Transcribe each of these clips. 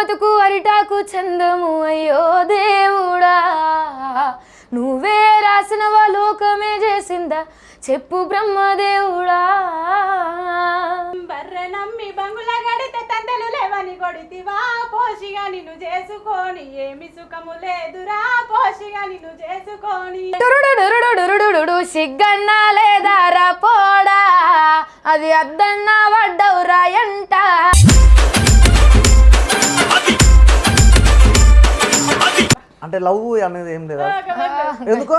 బతుకు అరిటాకు చందము అయ్యో దేవుడా నువ్వే రాసినవా లోకమే చేసిందా చెప్పు బ్రహ్మదేవుడా బర్రె నమ్మి బంగుల గడితే తందెలు లేవని కొడితివా పోషిగా నిన్ను చేసుకొని ఏమి సుఖము లేదురా పోషిగా నిన్ను చేసుకొని సిగ్గన్నా లేదారా పోడా అది అద్దన్నా వడ్డవురా ఎంట అంటే లవ్ అనేది ఏం లేదా ఎందుకో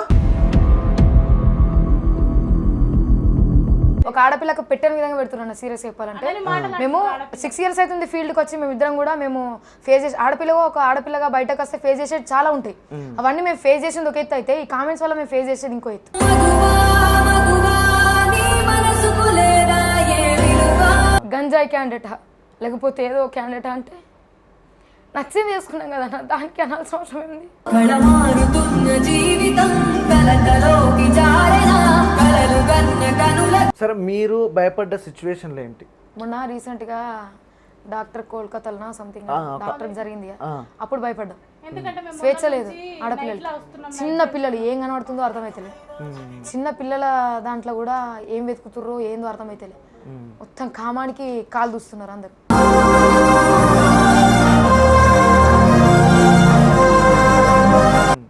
ఒక ఆడపిల్లకు పెట్టని విధంగా పెడుతున్నాను సీరియస్ చెప్పాలంటే మేము 6 years అవుతుంది ఫీల్డ్కి వచ్చి మేము ఇద్దరం కూడా మేము ఫేస్ చేసి ఒక ఆడపిల్లగా బయటకు వస్తే ఫేస్ చేసేది చాలా ఉంటాయి అవన్నీ మేము ఫేస్ చేసింది ఒక ఎత్తు అయితే ఈ కామెంట్స్ వల్ల మేము ఫేస్ చేసేది ఇంకో ఎత్తు గంజాయి క్యాండిడేట్ లేకపోతే ఏదో క్యాండిడేట్ అంటే నచ్చింది చేసుకున్నాం కదా దానికి అనాల్సిన అవసరం ఏంది సరే మీరు భయపడ్డ సిచ్యువేషన్లు ఏంటి మొన్న రీసెంట్గా డాక్టర్ కోల్కతాలో సంథింగ్ డాక్టర్ జరిగింది అప్పుడు భయపడ్డాం స్వేచ్ఛ లేదు ఆడపిల్లలు చిన్న పిల్లలు ఏం కనబడుతుందో అర్థమైతలేదు చిన్న పిల్లల దాంట్లో కూడా ఏం వెతుకుతుర్రో ఏందో అర్థమైతలేదు మొత్తం కామానికి కాలు దూస్తున్నారు అందరు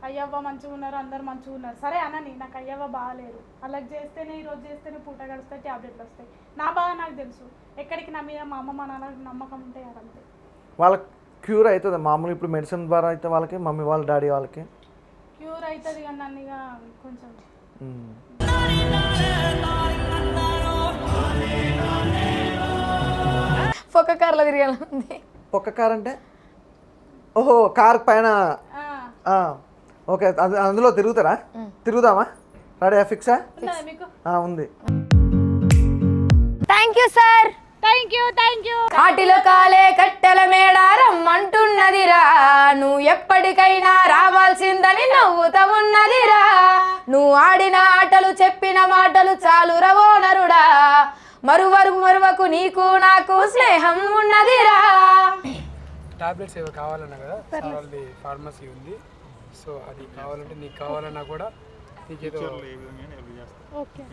అయ్యవ్వ మంచిగా ఉన్నారు అందరు మంచిగా ఉన్నారు సరే అనని నాకు అయ్యవ్వ బాగాలేదు అలాగే చేస్తేనే ఈరోజు చేస్తేనే పూట గడుస్తాయి ట్యాబ్లెట్లు వస్తాయి నా బాగా నాకు తెలుసు ఎక్కడికి నా మీద మా అమ్మ మా నాన్న నమ్మకం ఉంటే అదంతే వాళ్ళకి క్యూర్ అవుతుంది మామూలు ఇప్పుడు మెడిసిన్ ద్వారా అయితే వాళ్ళకి మమ్మీ వాళ్ళ డాడీ వాళ్ళకి క్యూర్ అవుతుంది కానీ నన్ను ఇక కొంచెం పొక్క కార్లో తిరగాలి పొక్క కార్ అంటే ఓహో కార్ పైన ఓకే అందులో తిరుగుతారా తిరుగుదామా రెడీ ఫిక్సా ఉంది thank you sir thank you కాటిలో కాలే కట్టెల మేడారం అంటున్నదిరా నువ్వు ఎప్పటికైనా రావాల్సిందని నవ్వుతా ఉన్నదిరా నువ్వు ఆడిన ఆటలు చెప్పిన మాటలు చాలు రవో నరుడా మరువకు నీకు నాకు స్నేహం ఉన్నదిరా టాబ్లెట్స్ ఏవో కావాలన్నా కదా వాళ్ళది ఫార్మసీ ఉంది సో అది కావాలంటే నీకు కావాలన్నా కూడా నీకేదో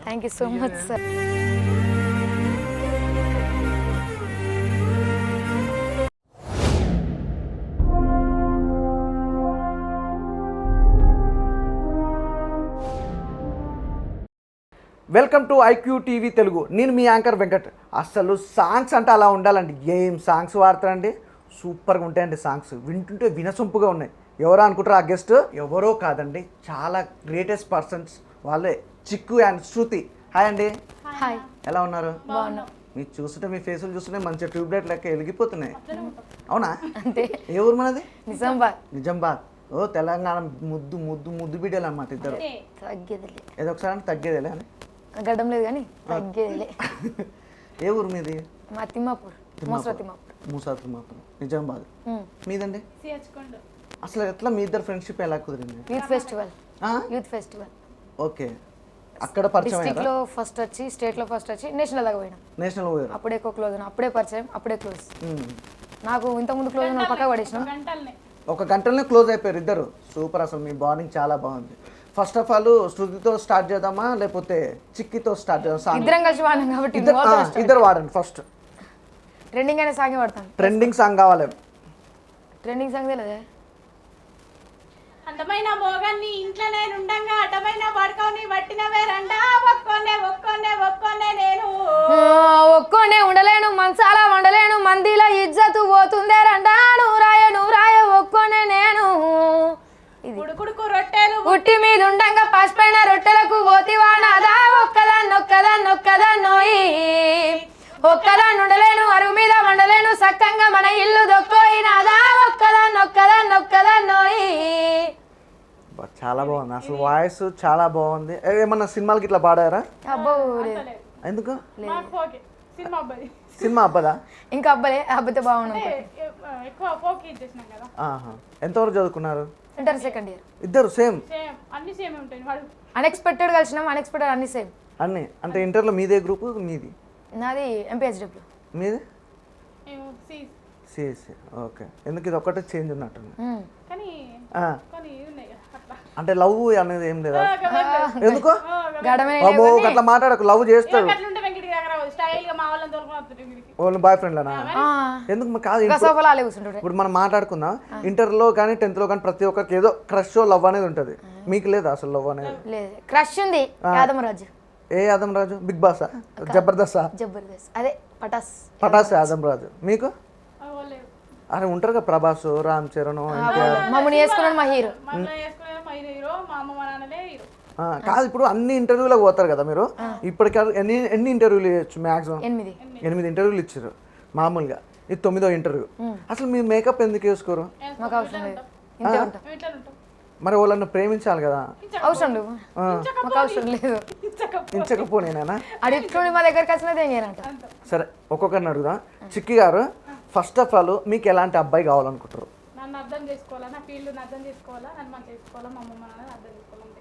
thank you so much sir welcome to IQ TV Telugu నేను మీ యాంకర్ వెంకట్ అసలు సాంగ్స్ అంటే అలా ఉండాలండి ఏం సాంగ్స్ వాడతారండి సూపర్గా ఉంటాయండి సాంగ్స్ వింటుంటే వినసొంపుగా ఉన్నాయి ఎవరో అనుకుంటారు ఆ గెస్ట్ ఎవరో కాదండి చాలా గ్రేటెస్ట్ పర్సన్స్ వాళ్ళే చిక్కు అండ్ శృతి హాయ్ అండి హాయ్ ఎలా ఉన్నారు మీరు చూస్తుంటే మీ ఫేసులు చూస్తుంటే మంచి ట్యూబ్లైట్ లెక్క వెలిగిపోతున్నాయి అవునా అంతే ఏ ఊరు మనది నిజామాబాద్ ఓ తెలంగాణ ముద్దు ముద్దు ముద్దు బిడ్డలు అన్నమాట ఇద్దరు తగ్గేదిలే ఏదో ఒకసారి తగ్గేదేలే అని గడ్డం లేదు కానీ తగ్గేదిలే ఏ ఊరు మీది మా తిమ్మాపూర్ మూసాతిమ్మాపురం నిజామాబాద్ మీదండి అసలు ఎట్లా మీ ఇద్దరు ఫ్రెండ్షిప్ ఎలా కుదిరింది యూత్ ఫెస్టివల్ ఓకే అక్కడ పరిచయం డిస్ట్రిక్ట్ లో ఫస్ట్ వచ్చి స్టేట్ లో ఫస్ట్ వచ్చి నేషనల్ దాకా పోయినా నేషనల్ పోయారు అప్పుడే క్లోజ్ అప్పుడే పరిచయం అప్పుడే క్లోజ్ నాకు ఇంత ముందు క్లోజ్ ఉన్న పక్క పడేసినాం ఒక గంటలోనే క్లోజ్ అయిపోయారు ఇద్దరు సూపర్ అసలు మీ బాండింగ్ చాలా బాగుంది ఫస్ట్ ఆఫ్ ఆల్ శృతితో స్టార్ట్ చేద్దామా లేకపోతే చిక్కితో స్టార్ట్ చేద్దాం ఇద్దరం కలిసి వాడినాం కాబట్టి ఇద్దరు వాడండి ఫస్ట్ ట్రెండింగ్ అనే సాంగ్ వాడతాను ట్రెండింగ్ సాంగ్ కావాలి ట్రెండింగ్ సాంగ్ తెలియదే అందమైన మోగాన్ని ఇంట్లో నేను ఉండంగా అటమైన పడుకోని పట్టినవే రండా ఒక్కొనే నేను ఒక్కొనే ఉండలేను మంచాల వండలేను మందిలో ఇజ్జతు పోతుందే రండా నూరాయ ఒక్కొనే నేను ఉడుకుడుకు రొట్టెలు ఉట్టి మీద ఉండంగా పసిపైన రొట్టెలకు పోతివా నాదా ఒక్కదాన్నోయి ఒక్కదాన్ని ఉండలేను అరుగు మీద వండలేను సక్కంగా మన ఇల్లు దొక్కోయినాదా ఒక్కదాన్నోయి చాలా బాగుంది అసలు వాయిస్ చాలా బాగుంది ఏమన్నా సినిమాలకి ఇట్లా పాడారా అబ్బో ఎందుకు సినిమా సినిమా అబ్బదా ఇంకా అబ్బతే బాగుంది ఎంతవరకు చదువుకున్నారు ఇంటర్ సెకండ్ ఇయర్ ఇద్దరు సేమ్ అన్ఎక్స్పెక్టెడ్ కలిసినాం అన్ఎక్స్పెక్టెడ్ అన్ని సేమ్ అన్ని అంటే ఇంటర్లో మీదే గ్రూప్ మీది నాది ఎంపీహెచ్డబ్ల్యూ మీది సిఎస్సి. ఓకే, ఎందుకు ఇది ఒక్కటే చేంజ్ ఉన్నట్టుంది. కానీ ఆ, కొన్ని ఉన్నాయి కదా అట్లా. అంటే లవ్ అనేది ఏం లేదా? ఎందుకు గడమే బాబు అట్లా మాట్లాడకు, లవ్ చేస్తాడు. అట్లుంటే వెంకటి దగ్గర స్టైల్ గా మా వాళ్ళని తోలుకొని వస్తుంటే వీడికి. వాళ్ళ బాయ్ ఫ్రెండ్లనా? ఎందుకు మరి కాదు, ఇప్పుడు- సోఫాలో అలే కూర్చుంటాడు. ఇప్పుడు మనం మాట్లాడుకుందాం, ఇంటర్లో కానీ 10th లో కానీ ప్రతి ఒక్కరికి ఏదో క్రష్ లవ్ అనేది ఉంటుంది. మీకు లేదా అసలు లవ్ అనేది? లేదు, క్రష్ ఉంది యాదమరాజు. ఏ యాదం రాజు? బిగ్ బాసా, జబర్దస్త్, జబర్దస్త్ అదే పటాస్. పటాస్ యాదం రాజు. మీకు లేదు అరే ఉంటారు కదా, ప్రభాస్, రామ్ చరణ్. మమ్మల్ని వేసుకున్నాడు మా హీరో. మళ్ళీ వేసుకునే మా హీరో, మా అమ్మ మా నాన్నలే హీరో. కాదు, ఇప్పుడు అన్ని ఇంటర్వ్యూలకు పోతారు కదా మీరు, ఇప్పటికి ఎన్ని ఇంటర్వ్యూలు చేయొచ్చు? మ్యాక్సిమం 8 ఇంటర్వ్యూలు ఇచ్చారు మామూలుగా. ఇది 9వ ఇంటర్వ్యూ. అసలు మీరు మేకప్ ఎందుకు వేసుకోరు? మాకు అవసరం లేదు, ఇంతే ఉంటాం. మేము ఇట్లా ఉంటాం. మరి వాళ్ళని ప్రేమించాలి కదా. అవసరం లేదు, మాకు అవసరం లేదు. ఇంచకపోనేనా? అడిగి మా దగ్గరికి వచ్చినది ఏం చేయనంట. సరే, ఒక్కొక్కరిని అడుగుదాం. చిక్కి గారు, ఫస్ట్ ఆఫ్ ఆల్ మీకు ఎలాంటి అబ్బాయి కావాలనుకుంటారు? నన్ను అర్థం చేసుకోవాలా, నా ఫీల్డ్ని అర్థం చేసుకోవాలా, నన్ను మంచి చేసుకోవాలా, మా అమ్మ మా నాన్నని అర్థం చేసుకోవాలంటే.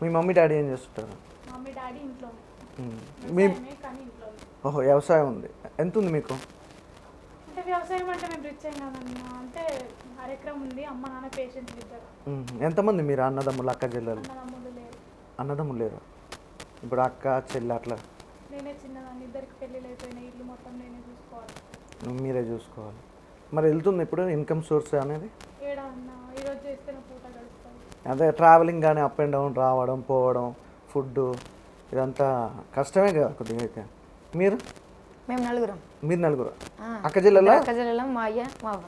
మీ మమ్మీ డాడీ ఏం చేస్తుంటారు? మమ్మీ డాడీ ఇంట్లోనే, మీ కానీ ఇంట్లోనే. ఓహో, వ్యవసాయం ఉంది. ఎంత ఉంది మీకు? అంటే వ్యవసాయం అంటే మేము రిచ్ అయ్యాం కదన్నా, అంటే అరెకరం ఉంది. అమ్మ నాన్న పేషెంట్స్ ఇద్దరు. ఎంతమంది మీరు అన్నదమ్ములు, అక్క చెల్లెలు? అన్నదమ్ములు లేరు. అన్నదమ్ములు లేరు. ఇప్పుడు అక్క చెల్లి అట్లా నేనే చిన్నదాన్ని, ఇద్దరికి పెళ్ళిళ్ళు అయిపోయినాయి. ఇల్లు మొత్తం నేనే చూసుకోవాలి. మీరే చూసుకోవాలి. మరి వెళ్తుంది ఇప్పుడు ఇన్కమ్ సోర్స్ అనేది? ఏడా అన్న ఈరోజు చేస్తే నా పూట గడుస్తుంది. అదే ట్రావెలింగ్ కానీ అప్ అండ్ డౌన్, రావడం పోవడం, ఫుడ్, ఇదంతా కష్టమే కదా కొద్దిగా. అయితే మీరు? మేము నలుగురం. మీరు నలుగురు. అక్క చెల్లెలా? అక్క చెల్లెలం, మా అయ్య మా అవ్వ.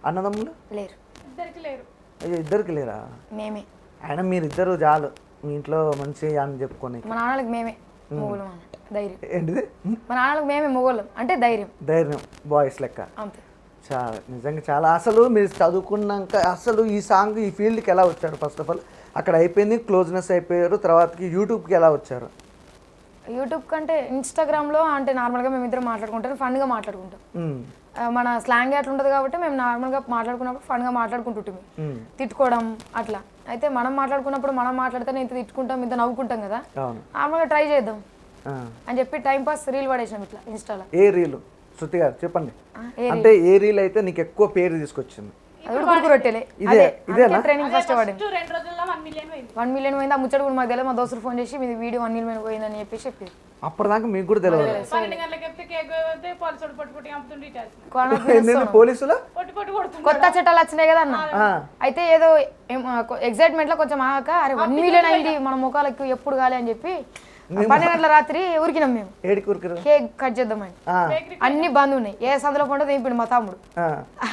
అన్నదమ్ములు లేరు. ఇద్దరికి లేరు. అయ్యో, ఇద్దరికి లేరా? మేమే. అయినా మీరు ఇద్దరు చాలు మీ ఇంట్లో మంచి అని చెప్పుకొని. మా నాన్నలకు మేమే మొగోళ్ళం అన్నట్టు, ధైర్యం. ఏంటిది? మా నాన్నలకు మేమే మొగోళ్ళం అంటే ధైర్యం. ధైర్యం, బాయ్స్ లెక్క. అంతే. చాలా నిజంగా చాలా. అసలు మీరు చదువుకున్నాక అసలు ఈ సాంగ్ ఈ ఫీల్డ్కి ఎలా వచ్చారు? ఫస్ట్ ఆఫ్ ఆల్ అక్కడ అయిపోయింది, క్లోజ్నెస్ అయిపోయారు, తర్వాతకి యూట్యూబ్కి ఎలా వచ్చారు? యూట్యూబ్ కంటే ఇన్స్టాగ్రామ్లో అంటే నార్మల్గా మేము ఇద్దరు మాట్లాడుకుంటాం, ఫన్గా మాట్లాడుకుంటాం. మన స్లాంగ్ అట్లా ఉంటుంది కాబట్టి మేము నార్మల్గా మాట్లాడుకున్నప్పుడు ఫన్గా మాట్లాడుకుంటుంటాం, తిట్టుకోవడం అట్లా. అయితే మనం మాట్లాడుకున్నప్పుడు మనం మాట్లాడితేనే ఇంత తిట్టుకుంటాం, ఇంత నవ్వుకుంటాం కదా, నార్మల్గా ట్రై చేద్దాం అని చెప్పి టైం పాస్ రీల్ పడేసినాం ఇట్లా ఇన్స్టాలో. ఏ రీల్? శృతి గారు చెప్పండి. అంటే ఏ రీల్ అయితే నీకు ఎక్కువ పేరు తీసుకొచ్చింది? రొట్టెలే. ఇదేనా? ట్రైనింగ్ ఫస్ట్ పడింది. 2 రోజుల్లో 1 మిలియన్ పోయింది. 1 మిలియన్ పోయింది. ఆ ముచ్చట కూడా మాకు తెలియదు. మా దోస్తులు ఫోన్ చేసి మీది వీడియో 1 మిలియన్ పోయిందని చెప్పేసి చెప్పారు. అప్పటిదాకా మీకు కూడా తెలియదు. 12 గంటలకు చెప్తే కేక్ పోతే పోలీసులు పట్టుకుంటే చంపుతుండే. పోలీసులు పొట్టు కొడుతుంది. కొత్త చట్టాలు వచ్చినాయి కదా అన్న. అయితే ఏదో ఎగ్జైట్మెంట్ లో కొంచెం ఆక అరే 1 మిలియన్ అయింది మన ముఖాలకు ఎప్పుడు కాలే అని చెప్పి 12 గంటల రాత్రి ఉరికినాం మేము. కేక్ కట్ చేద్దామని అన్ని బంద్ ఉన్నాయి. ఏ సందులో పంట దింపిండు మా తమ్ముడు.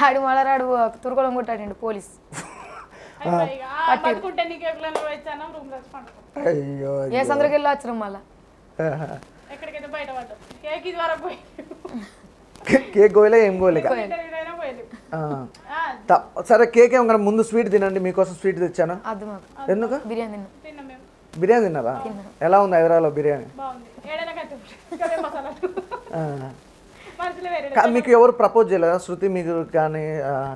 ఆడు మళ్ళాడు తురుకోలం కొట్టాడు పోలీస్. ఏ సందులోకి వెళ్ళి వచ్చినాం మళ్ళా. ఎక్కడికైతే బయట పడ్డాం. కేక్ ఇది వరకు పోయి కేక్ గోయలే ఏం గోయలే. సరే, కేక్ ఏమో ముందు స్వీట్ తినండి, మీకోసం స్వీట్ తెచ్చాను. ఎందుకు? బిర్యానీ తిన్నాం మేము. బిర్యానీ తిన్నారా? ఎలా ఉంది హైదరాబాద్లో బిర్యానీ? మీకు ఎవరు ప్రపోజ్ చేయలేదా? శృతి మీకు కానీ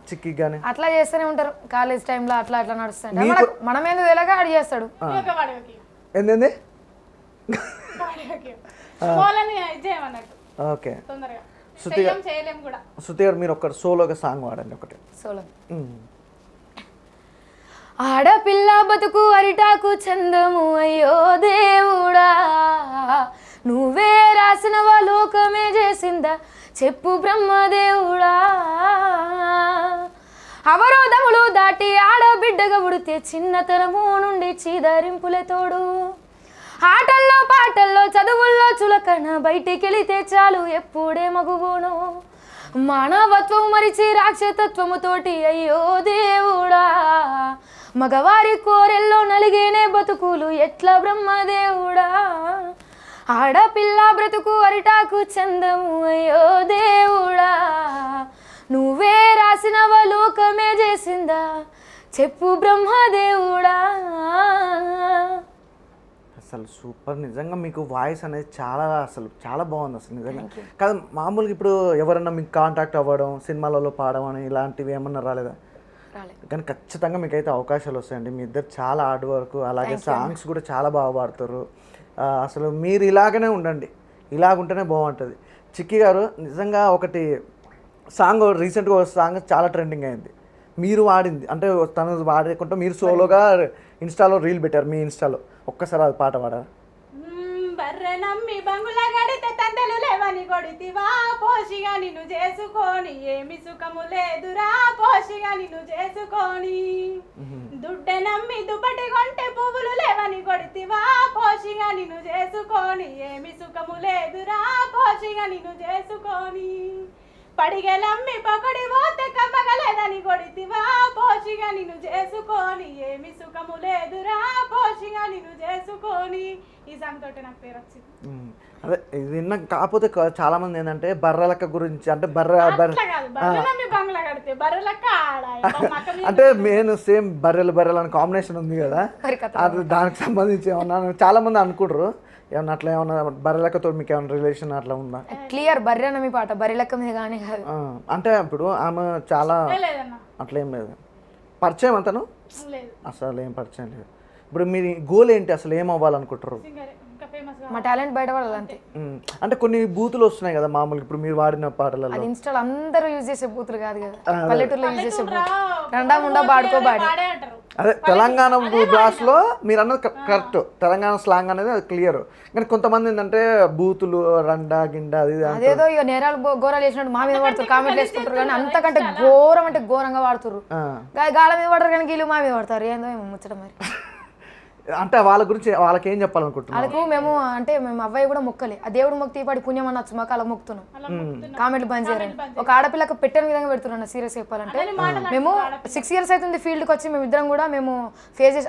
చిక్కి కానీ? అట్లా చేస్తూనే ఉంటారు కాలేజ్ టైంలో, అట్లా అట్లా నడుస్తాయి. మనం ఏందో తెలియక ఆడి చేస్తాడు. ఏంది? ఓకే. శృతి గారు మీరు ఒకటి సోలోగా సాంగ్ వాడండి ఒకటి. సోలో. ఆడపిల్ల బతుకు అరిటాకు చందము అయ్యో దేవుడా, నువ్వే రాసినవా లోకమే చేసిందా చెప్పు బ్రహ్మదేవుడా. అవరోధములు దాటి ఆడబిడ్డగా ఉడితే చిన్నతనము నుండి చీదరింపులే తోడు. ఆటల్లో పాటల్లో చదువుల్లో చులకన బయటికెళితే చాలు ఎప్పుడే మగువును. మానవత్వం మరిచి రాక్షసత్వముతోటి అయ్యో దేవుడా, మగవారి కోరెల్లో నలిగేనే బతుకులు ఎట్లా బ్రహ్మదేవుడా. ఆడపిల్ల బ్రతుకు అరిటాకు చందము అయ్యో దేవుడా, నువ్వే రాసినవ లోకమే చేసిందా చెప్పు బ్రహ్మదేవుడా. అసలు సూపర్. నిజంగా మీకు వాయిస్ అనేది చాలా బాగుంది అసలు నిజంగా. కాదు మామూలుగా ఇప్పుడు ఎవరన్నా మీకు కాంటాక్ట్ అవ్వడం, సినిమాలలో పాడడం అని ఇలాంటివి ఏమన్నా రాలేదా? కానీ ఖచ్చితంగా మీకైతే అవకాశాలు వస్తాయండి. మీ ఇద్దరు చాలా హార్డ్ వర్క్, అలాగే సాంగ్స్ కూడా చాలా బాగా పాడతారు. అసలు మీరు ఇలాగనే ఉండండి, ఇలాగుంటేనే బాగుంటుంది. చిక్కి గారు నిజంగా ఒకటి సాంగ్ రీసెంట్గా ఒక సాంగ్ చాలా ట్రెండింగ్ అయింది, మీరు వాడింది అంటే తను వాడకుండా మీరు సోలోగా ఇన్స్టాలో రీల్ పెట్టారు, మీ ఇన్స్టాలో. ఒక్కసారి అది పాట పాడారా? బర్రె నమ్మి బంగుల గడితే తందెలు లేవని కొడితివా, పోషిగా నిన్ను చేసుకొని ఏమి సుఖము లేదురా, పోషిగా నిన్ను చేసుకొని. దుడ్డె నమ్మి దుప్పటి కొంటే పువ్వులు లేవని కొడితివా, పోషిగా నిన్ను చేసుకొని ఏమి సుఖము లేదురా, పోషిగా నిన్ను చేసుకొని. పడిగెలమ్మి పకడి పోతే కమ్మగలేదని కొడితివా, పోషిగా నిన్ను చేసుకొని ఏమి సుఖము లేదురా, పోషిగా నిన్ను చేసుకొని. ఈ సాంగ్ తోటి నాకు పేరు వచ్చింది. అదే ఇది విన్నా. కాకపోతే చాలా మంది ఏంటంటే బర్రెలక్క గురించి అంటే అంటే నేను సేమ్ బర్రెలు అని కాంబినేషన్ ఉంది కదా, అది దానికి సంబంధించి ఏమన్నా చాలా మంది అనుకుంటారు. ఏమన్నా అట్లా ఏమన్నా బర్రెలక్కతో మీకు ఏమైనా రిలేషన్ అట్లా ఉందా? క్లియర్ బర్రె అన్న మీ పాట బర్రెలక్క మీద కానీ కాదు. అంటే ఇప్పుడు ఆమె చాలా అట్లా ఏం లేదు, పరిచయం అంతను అసలు ఏం పరిచయం లేదు. ఇప్పుడు మీ గోల్ ఏంటి, అసలు ఏం అవ్వాలనుకుంటారు? మా టాలెంట్ బయట పడాలి అంతే. అంటే కొన్ని బూతులు వస్తున్నాయి కదా మామూలుగా ఇప్పుడు మీరు వాడిన పాటలలో, అది ఇన్స్టాల్ అందరూ యూజ్ చేసే బూతులు కాదు కదా, పల్లెటూరులో యూజ్ చేసే బూతులు. రెండా ముండా బాడుకోబాడి. అదే తెలంగాణ భాషలో మీరు అన్నది కరెక్ట్, తెలంగాణ స్లాంగ్ అనేది అది క్లియర్. కానీ కొంతమంది ఏంటంటే బూతులు రండా గిండా అది అదేదో ఇక నేరాలు ఘోరాలు చేసినట్టు మా మీద పడుతారు, కామెంట్లు వేసుకుంటారు. కానీ అంతకంటే ఘోరం అంటే ఘోరంగా వాడుతారు. గాల మీద పడరు కానీ గీళ్ళు మా మీద పడతారు. ఏందో ముచ్చట మరి. అంటే వాళ్ళ గురించి వాళ్ళకి ఏం చెప్పాలనుకుంటున్నాం? వాళ్ళకు మేము అంటే మేము అవ్వయి కూడా మొక్కలే, ఆ దేవుడు మొక్కి తీపాడి పుణ్యం అనొచ్చు, మాకు అలా మొక్కుతున్నాం. కామెంట్లు బంద్ చేయాలని ఒక ఆడపిల్లకు పెట్టని విధంగా పెడుతున్నాను. సీరియస్ చెప్పాలంటే మేము 6 years అవుతుంది ఫీల్డ్కి వచ్చి, మేము ఇద్దరం కూడా మేము ఫేస్ చేసి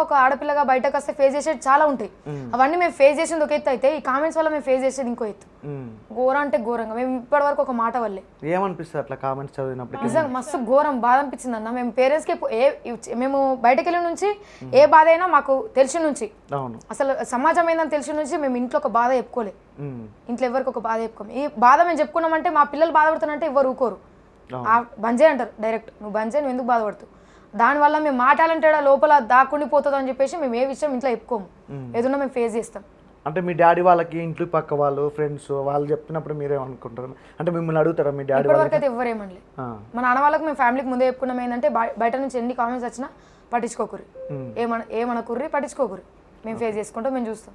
ఒక ఆడపిల్లగా బయటకు వస్తే ఫేస్ చేసేది చాలా ఉంటాయి. అవన్నీ మేము ఫేస్ చేసింది ఒక ఎత్తు అయితే, ఈ కామెంట్స్ వల్ల మేము ఫేస్ చేసేది ఇంకో ఎత్తు. ఘోరం అంటే ఘోరంగా. మేము ఇప్పటి వరకు ఒక మాట వల్లే ఏమనిపిస్తుంది అట్లా కామెంట్స్ చదివినప్పుడు? నిజంగా మస్తు ఘోరం బాధ అనిపించింది అన్న. మేము పేరెంట్స్కి మేము బయటకు వెళ్ళి నుంచి ఏ బాధ అయినా మాకు తెలిసి నుంచి, అసలు సమాజం ఏందని తెలిసి నుంచి మేము ఇంట్లో ఒక బాధ చెప్పుకోలే, ఇంట్లో ఎవరికి ఒక బాధ చెప్పుకోము. ఈ బాధ మేము చెప్పుకున్నామంటే మా పిల్లలు బాధపడుతున్నారంటే ఎవరు ఊకోరు, బంద్ చేయి అంటారు డైరెక్ట్. నువ్వు బంద్ చేయి, నువ్వు ఎందుకు బాధపడుతావు? దానివల్ల మేము మాటాలంటే లోపల దాక్కుండిపోతుంది అని చెప్పేసి మేము ఏ విషయం ఇంట్లో చెప్పుకోము, ఏదన్నా మేము ఫేస్ చేస్తాం. అంటే మీ డాడీ వాళ్ళకి ఇంట్లో పక్క వాళ్ళు ఫ్రెండ్స్ వాళ్ళు చెప్పినప్పుడు మీరేమనుకుంటారు? అంటే మిమ్మల్ని అడుగుతారా మీ డాడీ? ఇప్పటివరకు అయితే ఎవరేమనలే. మా నాన్న వాళ్ళకి మేము ఫ్యామిలీకి ముందే చెప్పుకున్నాం ఏంటంటే బయట నుంచి ఎన్ని కామెంట్స్ వచ్చినా పట్టించుకోకూరి, ఏమనకుర్రి పట్టించుకోకూరి, మేము ఫేస్ చేసుకుంటాం, మేము చూస్తాం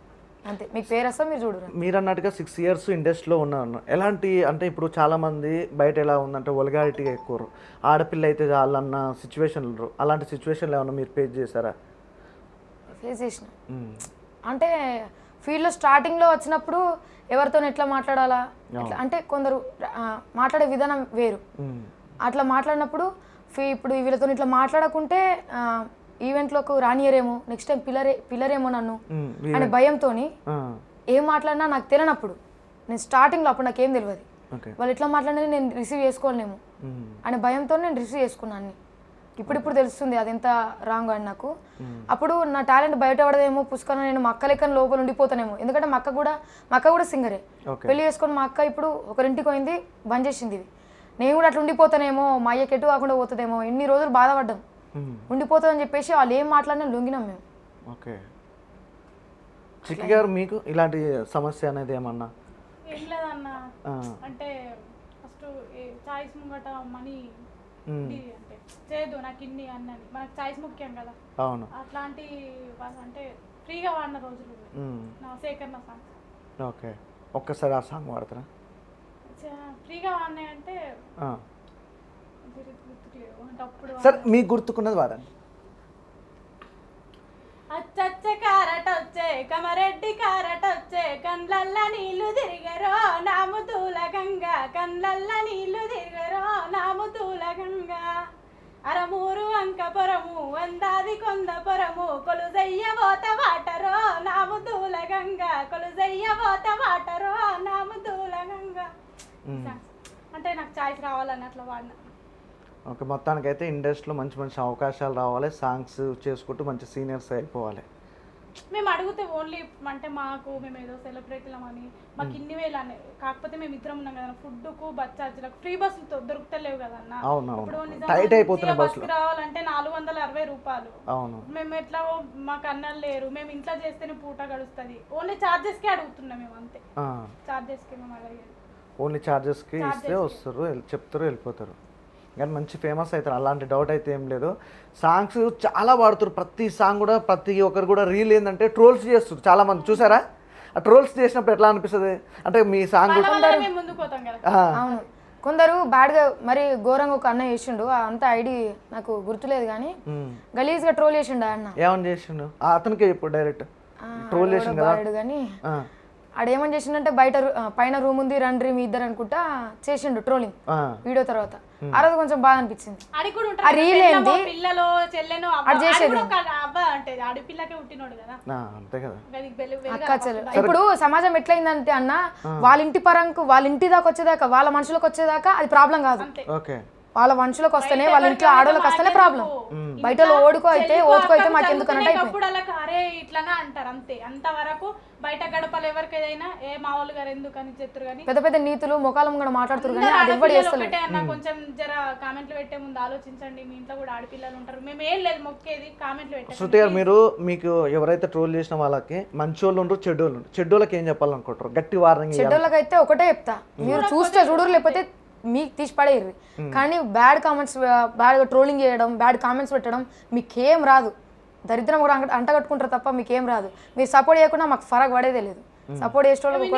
అంతే. మీకు పేరు వస్తాం, మీరు చూడరు. మీరు అన్నట్టుగా 6 years ఇండస్ట్రీలో ఉన్నాను. ఎలాంటి అంటే ఇప్పుడు చాలామంది బయట ఎలా ఉందంటే వల్గారిటీగా ఎక్కువ, ఆడపిల్ల అయితే వాళ్ళన్న సిచ్యువేషన్లు, అలాంటి సిచ్యువేషన్లు ఏమన్నా మీరు ఫేస్ చేశారా? ఫేస్ చేసిన అంటే ఫీల్డ్లో స్టార్టింగ్లో వచ్చినప్పుడు ఎవరితో ఎట్లా మాట్లాడాలా అంటే కొందరు మాట్లాడే విధానం వేరు. అట్లా మాట్లాడినప్పుడు ఇప్పుడు వీళ్ళతో ఇట్లా మాట్లాడకుంటే ఈవెంట్లోకి రానియరేమో, నెక్స్ట్ టైం పిల్లరేమో నన్ను అనే భయంతో ఏం మాట్లాడినా నాకు తెలియనప్పుడు, నేను స్టార్టింగ్లో అప్పుడు నాకేం తెలియదు, వాళ్ళు ఎట్లా మాట్లాడినా నేను రిసీవ్ చేసుకోలేము అనే భయంతో నేను రిసీవ్ చేసుకున్నాను. ఇప్పుడు తెలుస్తుంది అది ఎంత రాంగ్ అని నాకు. అప్పుడు నా టాలెంట్ బయట పడదేమో, పుష్కరం నేను మా అక్క లెక్కన లోపల ఉండిపోతానేమో. ఎందుకంటే మా అక్క కూడా సింగరే, పెళ్లి చేసుకొని మా అక్క ఇప్పుడు ఒకరింటికి పోయింది, బంద్ చేసింది. నేను కూడా అట్లా ఉండిపోతానేమో, మా అయ్యకి ఎటు కాకుండా పోతుందేమో, ఎన్ని రోజులు బాధపడ్డాం. ఉండిపోతుందని చెప్పేసి వాళ్ళు ఏం మాట్లాడినా లొంగినాం మేము. ఓకే చిక్కి గారు, మీకు ఇలాంటి సమస్య అనేది ఏమన్నా? ఏం లేదన్నా, అంటే ఫస్ట్ చాయిస్ ముంగట మనీ అంటే చేయదు నాకు ఇన్ని అన్నది, మనకు చాయిస్ ముఖ్యం కదా. అవును. అట్లాంటి అంటే ఫ్రీగా వాడిన రోజులు నా సేకరణ సాంగ్. ఓకే ఒక్కసారి ఆ సాంగ్ వాడతారా? ఫ్రీగా వాడినాయి అంటే సార్ మీకు గుర్తుకున్నది వాడండి. అచ్చచ్చ కారటొచ్చే కమరెడ్డి కారటొచ్చే, కండ్లల్ల నీళ్లు తిరిగరో నాముతూల గంగా, కండ్లల్ల నీళ్లు తిరిగరో నాముతూల గంగా. అరమూరు అంకపురము అందాది కొందపురము, కొలుజయ్య పోత వాటరో నాముతూల గంగా, కొలుజయ్య పోత వాటరో నాముతూల గంగా. అంటే నాకు చాయిస్ రావాలని అట్లా వాడిన. ఓకే మొత్తానికైతే ఇండస్ట్రీలో మంచి మంచి అవకాశాలు రావాలి, సాంగ్స్ చేసుకుంటూ మంచి సీనియర్స్ అయిపోవాలి. మేము అడిగితే ఓన్లీ అంటే మేము ఏదో సెలబ్రిటీలమని మాకు ఇన్ని వేలు అని, కాకపోతే మేము ఇద్దరం ఉన్నాం కదా, ఫుడ్కు బస్ ఛార్జీలకు ఫ్రీ బస్సులు దొరుకుతలేవు కదన్నా. ఇప్పుడు నిజంగా బస్సుకి రావాలంటే 460 రూపాయలు. మేము ఎట్లా మాకు అన్నలు లేరు, మేము ఇంట్లో చేస్తేనే పూట గడుస్తుంది, ఓన్లీ ఛార్జెస్కే అడుగుతున్నాం మేము అంతే, ఛార్జెస్కే మేము అడిగేది. ఓన్లీ ఛార్జెస్కి ఇస్తే వస్తారు, చెప్తారు, వెళ్ళిపోతారు. కానీ మంచి ఫేమస్ అవుతారు, అలాంటి డౌట్ అయితే ఏం లేదు. సాంగ్స్ చాలా పాడుతారు, ప్రతి సాంగ్ కూడా ప్రతి ఒక్కరు కూడా రీల్ ఏంటంటే ట్రోల్స్ చేస్తారు చాలామంది. చూసారా ఆ ట్రోల్స్ చేసినప్పుడు ఎట్లా అనిపిస్తుంది అంటే మీ సాంగ్ ముందుకు పోతాం కదా. అవును, కొందరు బ్యాడ్గా మరి ఘోరంగా ఒక అన్న చేసిండు, అంత ఐడి నాకు గుర్తులేదు కానీ గలీజ్గా ట్రోల్ చేసిండు ఆ అన్న. ఏమని చేసిండు అతనికే ఇప్పుడు డైరెక్ట్ ట్రోల్ చేసిండు కదా కానీ ఆడేమని చేసిండంటే బయట పైన రూమ్ ఉంది రండి మీ ఇద్దరు అనుకుంటా చేసిండు ట్రోలింగ్ వీడియో. తర్వాత ఆ రోజు కొంచెం బాగా అనిపించింది. ఆ రీల్ ఏంటి పిల్లలు చెల్లెను అంటే ఆడపిల్లకే పుట్టినోడు కదా, అంతే కదా అక్క చెల్లెలు. ఇప్పుడు సమాజం ఎట్లయిందంటే అన్న వాళ్ళ ఇంటి పరంకు వాళ్ళ ఇంటి దాకా వచ్చేదాకా వాళ్ళ మనుషులకు వచ్చేదాకా అది ప్రాబ్లం కాదు. వాళ్ళ మనుషులకు వస్తేనే వాళ్ళ ఇంట్లో ఆడోళ్ళకి వస్తేనే ప్రాబ్లం. బయట ఓడుకో అయితే మాకెందుకు అరే ఇట్లానా అంటారు అంతే. అంతవరకు బయట గడపలు ఎవరికైనా ఏ మామూలు గారు ఎందుకని చెప్తారు కానీ పెద్ద పెద్ద నీతులు ముఖాలం కూడా మాట్లాడుతారు కానీ అది ఎవరు చేస్తలేదు అన్న. కొంచెం జర కామెంట్లు పెట్టే ముందు ఆలోచించండి, మీ ఇంట్లో కూడా ఆడపిల్లలు ఉంటారు. మేము ఏం లేదు మొక్కేది కామెంట్లు పెట్టండి. శృతి గారు మీరు మీకు ఎవరైతే ట్రోల్ చేసిన వాళ్ళకి మంచి వాళ్ళు ఉండరు, చెడ్డోళ్ళకి ఏం చెప్పాలనుకుంటారు గట్టి వార్నింగ్? చెడ్డోళ్ళకి అయితే ఒకటే చెప్తా, మీరు చూస్తే చూడరు లేకపోతే మీకు తీసి పడేయరు. కానీ బ్యాడ్ కామెంట్స్, బ్యాడ్గా ట్రోలింగ్ చేయడం, బ్యాడ్ కామెంట్స్ పెట్టడం మీకేం రాదు. దరిద్రం కూడా అంటగట్టుకుంటారు తప్ప మీకేం రాదు. మీరు సపోర్ట్ చేయకుండా మాకు ఫరక్ పడేదే లేదు. సపోర్ట్ చేసేటోళ్ళకి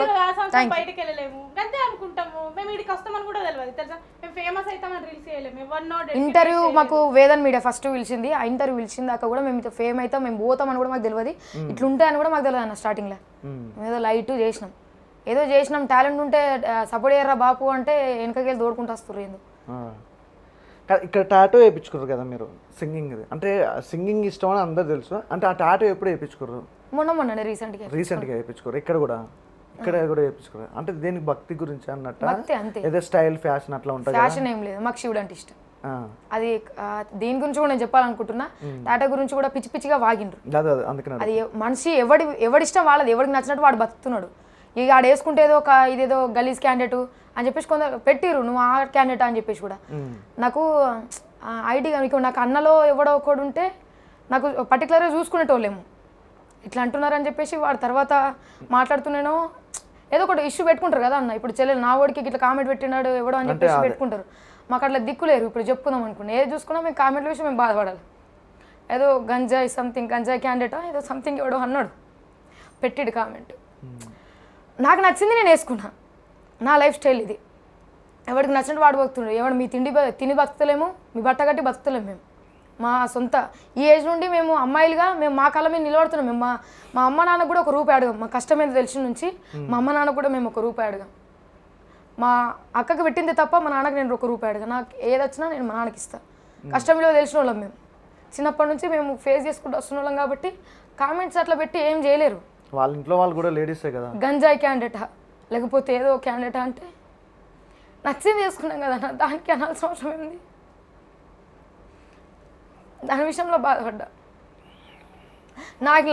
బయటకు వెళ్ళలేము అంతే అనుకుంటాము. మేము ఇక్కడికి వస్తామని కూడా తెలియదు తెలుసా. మేము ఫేమస్ అవుతామని రీల్స్ చేయలేము. ఇంటర్వ్యూ మాకు వేదన్ మీడియా ఫస్ట్ పిలిచింది, ఆ ఇంటర్వ్యూ పిలిచింది దాకా కూడా మేము ఫేమ్ అవుతాం, మేము పోతామని కూడా మాకు తెలియదు. ఇట్లుంటాయని కూడా మాకు తెలియదు అన్న. స్టార్టింగ్లో మేము ఏదో లైట్ చేసినాం, ఏదో చేసినాం, టాలెంట్ ఉంటే సపోర్ట్ చేయరా బాపు అంటే వెనకకెళ్ళి దోడుకుంటూ వస్తారు. ఎందుకు ఇక్కడ టాటో వేయించుకోరు కదా మీరు సింగింగ్, అంటే సింగింగ్ ఇష్టం అని అందరు తెలుసు. అంటే ఆ టాటో ఎప్పుడు వేయించుకోరు? మొన్న రీసెంట్గా వేయించుకోరు. ఇక్కడ కూడా వేయించుకోరు. అంటే దేనికి భక్తి గురించి అన్నట్టు అంతే, ఏదో స్టైల్ ఫ్యాషన్ అట్లా ఉంటుంది? ఫ్యాషన్ ఏం లేదు, మాకు శివుడు అంటే ఇష్టం. అది దీని గురించి కూడా నేను చెప్పాలనుకుంటున్నా. టాటా గురించి కూడా పిచ్చి పిచ్చిగా వాగిండ్రు. అది మనిషి ఎవడిష్టం వాళ్ళది, ఎవరికి నచ్చినట్టు వాడు బతుకుతున్నాడు. ఇక ఆడ వేసుకుంటే ఏదో ఒక ఇదేదో గలీజ్ క్యాండిడేట్ అని చెప్పేసి కొందరు పెట్టిరు, నువ్వు ఆ క్యాండిడేట్ అని చెప్పేసి కూడా. నాకు ఐడియా నాకు అన్నలో ఎవడో ఒకడు ఉంటే నాకు పర్టికులర్గా చూసుకునేటోళ్ళేమో ఇట్లా అంటున్నారని చెప్పేసి వాడు తర్వాత మాట్లాడుతున్నానో ఏదో ఒకటి ఇష్యూ పెట్టుకుంటారు కదా అన్న. ఇప్పుడు చెల్లెలు నా ఓడికి ఇట్లా కామెంట్ పెట్టినాడు ఎవడో అని చెప్పేసి పెట్టుకుంటారు. మాకు అట్లా దిక్కులేరు. ఇప్పుడు చెప్పుకుందాం అనుకున్నా, ఏది చూసుకున్నా మేము కామెంట్ల విషయం మేము బాధపడాలి. ఏదో గంజాయి క్యాండిడేటా ఏదో సంథింగ్ ఎవడో అన్నాడు పెట్టిడు కామెంట్. నాకు నచ్చింది నేను వేసుకున్నా, నా లైఫ్ స్టైల్ ఇది. ఎవరికి నచ్చినట్టు వాడు బతుకుతున్నాడు. ఎవడు మీ తిని బతుకుతలేము, మీ బట్ట కట్టి బతుకుతలేము. మేము మా సొంత ఈ ఏజ్ నుండి మేము అమ్మాయిలుగా మేము మా కళ్ళ మీద నిలబడుతున్నాం. మేము మా అమ్మ నాన్నకు కూడా ఒక రూపాయి అడగాం. మా కష్టమేందో తెలిసిన నుంచి మా అమ్మ నాన్నకు కూడా మేము ఒక రూపాయి అడగాం. మా అక్కకి పెట్టింది తప్ప మా నాన్నకి నేను ఒక రూపాయి అడగా. నాకు ఏది వచ్చినా నేను మా నాన్నకి ఇస్తాను. కష్టం విలువ తెలిసిన వాళ్ళం మేము. చిన్నప్పటి నుంచి మేము ఫేస్ చేసుకుంటూ వస్తున్న వాళ్ళం కాబట్టి కామెంట్స్ అట్లా పెట్టి ఏం చేయలేరు. వాళ్ళ ఇంట్లో వాళ్ళు కూడా లేడీసే కదా. గంజాయి క్యాండిడేటా లేకపోతే ఏదో క్యాండిడేటా అంటే నచ్చింది చేసుకున్నాం కదా, దానికి అనాల్సిన అవసరం ఏంది? దాని విషయంలో బాధపడ్డా. నాకు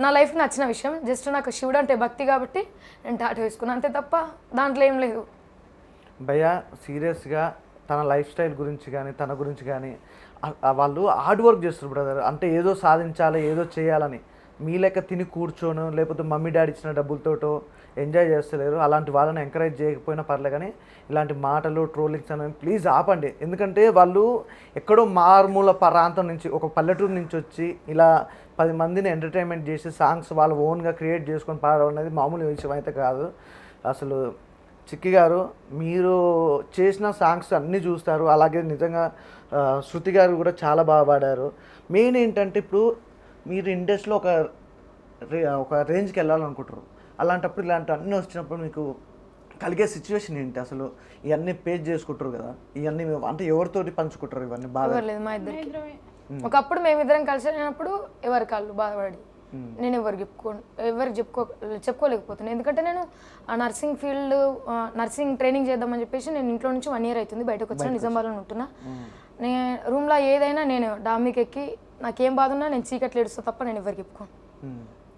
నా లైఫ్కి నచ్చిన విషయం జస్ట్ నాకు శివుడు అంటే భక్తి కాబట్టి నేను టాటూ వేసుకున్నాను అంతే తప్ప దాంట్లో ఏం లేదు. భయ్యా సీరియస్గా తన లైఫ్ స్టైల్ గురించి కానీ తన గురించి కానీ వాళ్ళు హార్డ్ వర్క్ చేస్తారు బ్రదర్. అంటే ఏదో సాధించాలి ఏదో చేయాలని మీ లెక్క తిని కూర్చోను లేకపోతే మమ్మీ డాడీ ఇచ్చిన డబ్బులతోటో ఎంజాయ్ చేస్తలేరు. అలాంటి వాళ్ళని ఎంకరేజ్ చేయకపోయినా పర్లే, కానీ ఇలాంటి మాటలు ట్రోలింగ్స్ అనేవి ప్లీజ్ ఆపండి. ఎందుకంటే వాళ్ళు ఎక్కడో మారుమూల ప్రాంతం నుంచి ఒక పల్లెటూరు నుంచి వచ్చి ఇలా 10 మందిని ఎంటర్టైన్మెంట్ చేసి సాంగ్స్ వాళ్ళు ఓన్గా క్రియేట్ చేసుకొని పాడడం అనేది మామూలు విషయం అయితే కాదు. అసలు చిక్కి గారు మీరు చేసిన సాంగ్స్ అన్నీ చూస్తారు, అలాగే నిజంగా శృతి గారు కూడా చాలా బాగా పాడారు. మెయిన్ ఏంటంటే ఇప్పుడు మీరు ఇండస్ట్రీలో ఒక రేంజ్కి వెళ్ళాలనుకుంటారు. అలాంటప్పుడు ఇలాంటి అన్నీ వచ్చినప్పుడు మీకు కలిగే సిచ్యువేషన్ ఏంటి? అసలు ఇవన్నీ పేజ్ చేసుకుంటారు కదా, ఇవన్నీ అంటే ఎవరితోటి పంచుకుంటారు ఇవన్నీ? బాగా లేదు మా ఇద్దరికి. ఒకప్పుడు మేమిద్దరం కలిసి అయినప్పుడు ఎవరి కాళ్ళు బాధపడి నేను ఎవరికి చెప్పుకోలేకపోతున్నాను. ఎందుకంటే నేను నర్సింగ్ ఫీల్డ్ నర్సింగ్ ట్రైనింగ్ చేద్దామని చెప్పేసి నేను ఇంట్లో నుంచి 1 year అవుతుంది బయటకు వచ్చిన, నిజామాబాద్లో ఉంటున్నా. నేను రూమ్లో ఏదైనా నేను డామికి ఎక్కి నాకేం బాధ ఉన్నా నేను చీకట్లు ఏడుస్తా తప్ప నేను ఎవరికి చెప్పుకోను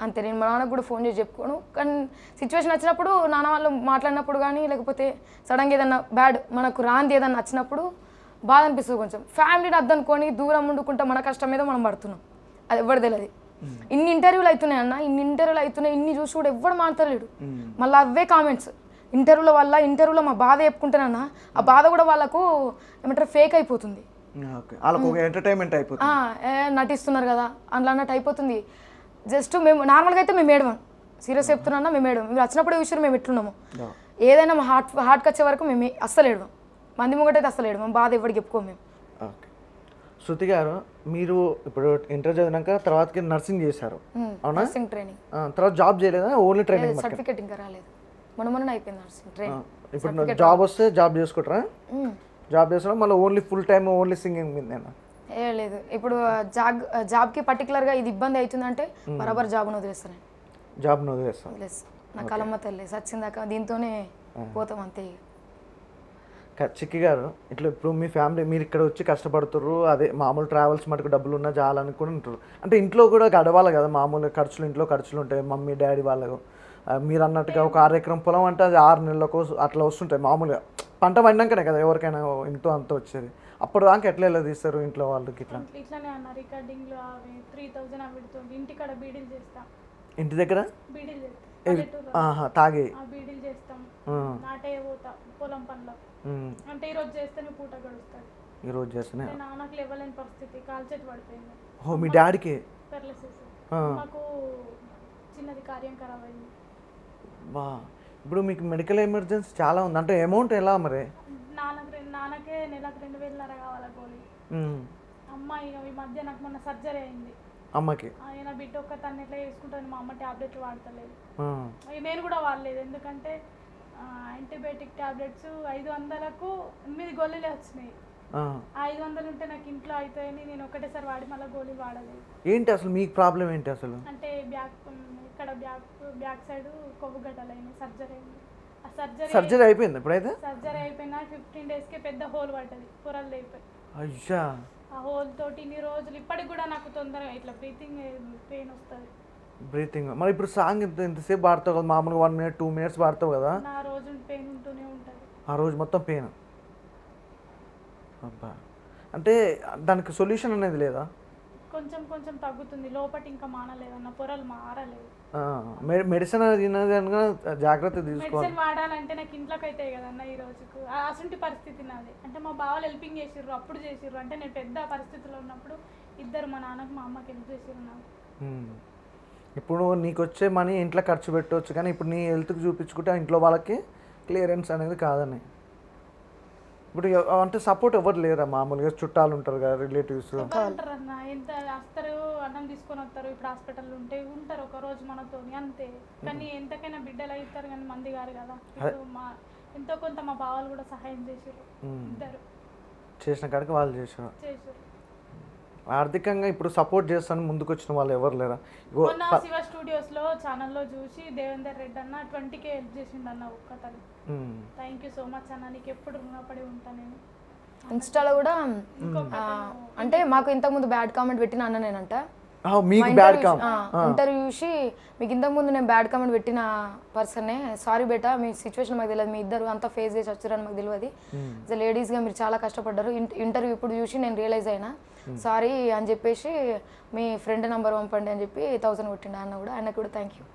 అంతే. నేను మా నాన్నకు కూడా ఫోన్ చేసి చెప్పుకోను. కానీ సిచ్యువేషన్ వచ్చినప్పుడు నాన్న వాళ్ళు మాట్లాడినప్పుడు కానీ లేకపోతే సడన్గా ఏదన్నా బ్యాడ్ మనకు రాంది ఏదన్నా వచ్చినప్పుడు బాధ అనిపిస్తుంది కొంచెం. ఫ్యామిలీని అద్దనుకొని దూరం ఉండుకుంటా మన కష్టం మీద మనం పడుతున్నాం, అది ఎవరు తెలియదు. ఇన్ని ఇంటర్వ్యూలు అవుతున్నాయి అన్న, ఇన్ని ఇంటర్వ్యూలు అవుతున్నాయి, ఇన్ని చూసి కూడా ఎవడు మాట్లాడలేడు. మళ్ళీ అవే కామెంట్స్ ఇంటర్వ్యూల వల్ల ఇంటర్వ్యూలో మా బాధ చెప్పుకుంటానన్నా ఆ బాధ కూడా వాళ్ళకు ఏమంటారు ఫేక్ అయిపోతుంది. ఓకే, వాళ్ళకు ఒక ఎంటర్టైన్మెంట్ అయిపోతుంది. నటిస్తున్నారు కదా అందులో అన్నట్టు అయిపోతుంది. జస్ట్ మేము నార్మల్గా అయితే మేము ఏడవం, సీరియస్ చెప్తున్నా మేము ఏడవం. మీరు వచ్చినప్పుడే విషయం మేము ఎట్లున్నాము, ఏదైనా మా హార్ట్కి వచ్చే వరకు మేము అస్సలు ఏడవం. మంది ముంగటైతే అస్సలు ఏడవం, బాధ ఎవరికి చెప్పుకోము మేము. ఓకే, శృతి గారు మీరు ఇప్పుడు ఇంటర్ చదివినాక తర్వాతకి నర్సింగ్ చేశారు అవునా? నర్సింగ్ ట్రైనింగ్ తర్వాత జాబ్ చేయలేదా? Only training? సర్టిఫికేట్ ఇంకా రాలేదు, మొన్న అయిపోయింది నర్సింగ్ ట్రైనింగ్. ఇప్పుడు జాబ్ వస్తే జాబ్ చేసుకుంటారా? జాబ్ చేస్తారా మళ్ళీ only full time only singing మీదేనా? లేదు, ఇప్పుడు జాబ్కి పర్టికులర్గా ఇది ఇబ్బంది అవుతుందంటే బరాబర్ జాబ్ను వదిలేస్తాను. జాబ్ను వదిలేస్తాను, నా కలమ్మ తల్లి సచ్చిందాక దీంతోనే పోతాం అంతే. చిక్కి గారు ఇట్లా ఇప్పుడు మీ ఫ్యామిలీ మీరు ఇక్కడ వచ్చి కష్టపడుతుర్రు, అదే మామూలు ట్రావెల్స్ మటుకు డబ్బులు ఉన్నా చాలని కూడా ఉంటారు. అంటే ఇంట్లో కూడా గడవాలి కదా, మామూలు ఖర్చులు ఇంట్లో ఖర్చులు ఉంటాయి మమ్మీ డాడీ వాళ్ళకు. మీరు అన్నట్టుగా ఒక 6 ఎకరం పొలం అంటే అది 6 నెలలకు అట్లా వస్తుంటాయి మామూలుగా. పంట పండినాకనే కదా ఎవరికైనా ఇంతో అంత వచ్చేది. అప్పుడు దాకా ఎట్లా ఎలా తీస్తారు ఇంట్లో వాళ్ళకి? ఇట్లానే అన్న రికార్డింగ్ లో అవి 3000 అవి పెడుతుంది. ఇంటికాడ బీడీలు చేస్తాం, ఇంటి దగ్గర బీడీలు చేస్తాం, తాగి బీడీలు చేస్తాం, నాటే పోతా పొలం పనులు. అంటే ఈ రోజు చేస్తేనే పూట గడుస్తుంది, ఈ రోజు చేస్తేనే. నాన్నకు లేవలేని పరిస్థితి, కాలు చేతి పడిపోయింది. ఓ మీ డాడీకి పెర్లసిస్, మాకు చిన్నది కార్యం ఖరాబ్ అయింది. వా, ఇప్పుడు మీకు మెడికల్ ఎమర్జెన్సీ చాలా ఉంది అంటే అమౌంట్ ఎలా మరి? నాన్నకే నెలకు 2000 కావాలా గోళీ. అమ్మ ఈ మధ్య నాకు మొన్న సర్జరీ అయింది అమ్మకి. ఆయన బిడ్డ ఒక్క తను ఎట్లా చేసుకుంటాను, మా అమ్మ టాబ్లెట్లు వాడతలేదు, నేను కూడా వాడలేదు. ఎందుకంటే యాంటీబయాటిక్ టాబ్లెట్స్ 500కు 8 గోళీలే వచ్చినాయి. 500 ఉంటే నాకు ఇంట్లో అవుతాయని నేను ఒకటేసారి వాడి మళ్ళీ గోళీ వాడలేదు. ఏంటి అసలు మీకు ప్రాబ్లం ఏంటి అసలు? అంటే ఇక్కడ బ్యాక్ సైడ్ కొవ్వు గడ్డలైంది, సర్జరీ అయింది. ఆ సర్జరీ అయిపోయింది ఇప్పుడైతే? సర్జరీ అయిపోయినా 15 డేస్కే పెద్ద హోల్ పడ్డది, పొరలు అయిపోయి. అయ్యా, ఆ హోల్ తోటి ఇన్ని రోజులు ఇప్పటికి కూడా నాకు తొందరగా ఇట్లా బ్రీతింగ్ పెయిన్ వస్తుంది. బ్రీతింగ్ మరి ఇప్పుడు సాంగ్ ఎంతసేపు పాడతావు కదా, మామూలుగా 1 minute 2 minutes పాడతావు కదా? నా రోజు పెయిన్ ఉంటూనే ఉంటుంది, ఆ రోజు మొత్తం పెయిన్. అబ్బా, అంటే దానికి సొల్యూషన్ అనేది లేదా? కొంచెం కొంచెం తగ్గుతుంది, లోపటి ఇంకా మానలేదన్న, పొరలు మారలేదు. మెడిసిన్ తినగా జాగ్రత్త తీసుకోవాలి. మెడిసిన్ వాడాలంటే నాకు ఇంట్లోకి అవుతాయి కదన్న ఈ రోజుకు, అసంటి పరిస్థితి నాది. అంటే మా బావలు హెల్పింగ్ చేసిర్రు, అప్పుడు చేసిర్రు. అంటే నేను పెద్ద పరిస్థితిలో ఉన్నప్పుడు ఇద్దరు, మా నాన్నకు మా అమ్మకి హెల్ప్ చేసిర్రు నాకు. ఇప్పుడు నీకు వచ్చే మనీ ఇంట్లో ఖర్చు పెట్టవచ్చు, కానీ ఇప్పుడు నీ హెల్త్కి చూపించుకుంటే ఇంట్లో వాళ్ళకి క్లియరెన్స్ అనేది కాదని. ఇప్పుడు అంటే సపోర్ట్ ఎవరు లేరా? మామూలుగా చుట్టాలు ఉంటారు కదా, రిలేటివ్స్ ఉంటారు అన్న, ఎంత వస్తారు అన్నం తీసుకొని వస్తారు. ఇప్పుడు హాస్పిటల్ ఉంటారు ఒక రోజు మనతో అంతే. కానీ ఎంతకైనా బిడ్డలు అవుతారు కానీ మంది గారు కదా. ఇప్పుడు ఎంతో కొంత మా బావలు కూడా సహాయం చేసారు, ఇద్దరు చేసిన కాడికి వాళ్ళు చేసారు. ఆర్థికంగా ఇప్పుడు సపోర్ట్ చేస్తాను ముందుకు వచ్చిన వాళ్ళు ఎవరు లేరా? మొన్న శివ స్టూడియోస్ లో ఛానల్లో చూసి దేవేందర్ రెడ్డి అన్న 20K హెల్ప్ చేసిండు అన్న ఒక్కతను. థ్యాంక్ యూ సో మచ్ అన్న, నీకు ఎప్పుడు రుణపడి ఉంటా నేను. ఇన్స్టాలో కూడా అంటే మాకు ఇంతకుముందు బ్యాడ్ కామెంట్ పెట్టిన అన్న నేనంట, ఇంటర్వ్యూ చూసి మీకు ఇంతకుముందు నేను బ్యాడ్ కామెంట్ పెట్టిన పర్సన్నే, సారీ బేటా మీ సిచ్యువేషన్ మాకు తెలియదు, మీ ఇద్దరు అంతా ఫేస్ చేసి వచ్చారని మాకు తెలియదు, లేడీస్గా మీరు చాలా కష్టపడ్డారు. ఇంటర్వ్యూ ఇప్పుడు చూసి నేను రియలైజ్ అయినా, సారీ అని చెప్పేసి మీ ఫ్రెండ్ నెంబర్ పంపండి అని చెప్పి 1000 కొట్టిండు అన్న కూడా. ఆయనకు కూడా థ్యాంక్ యూ.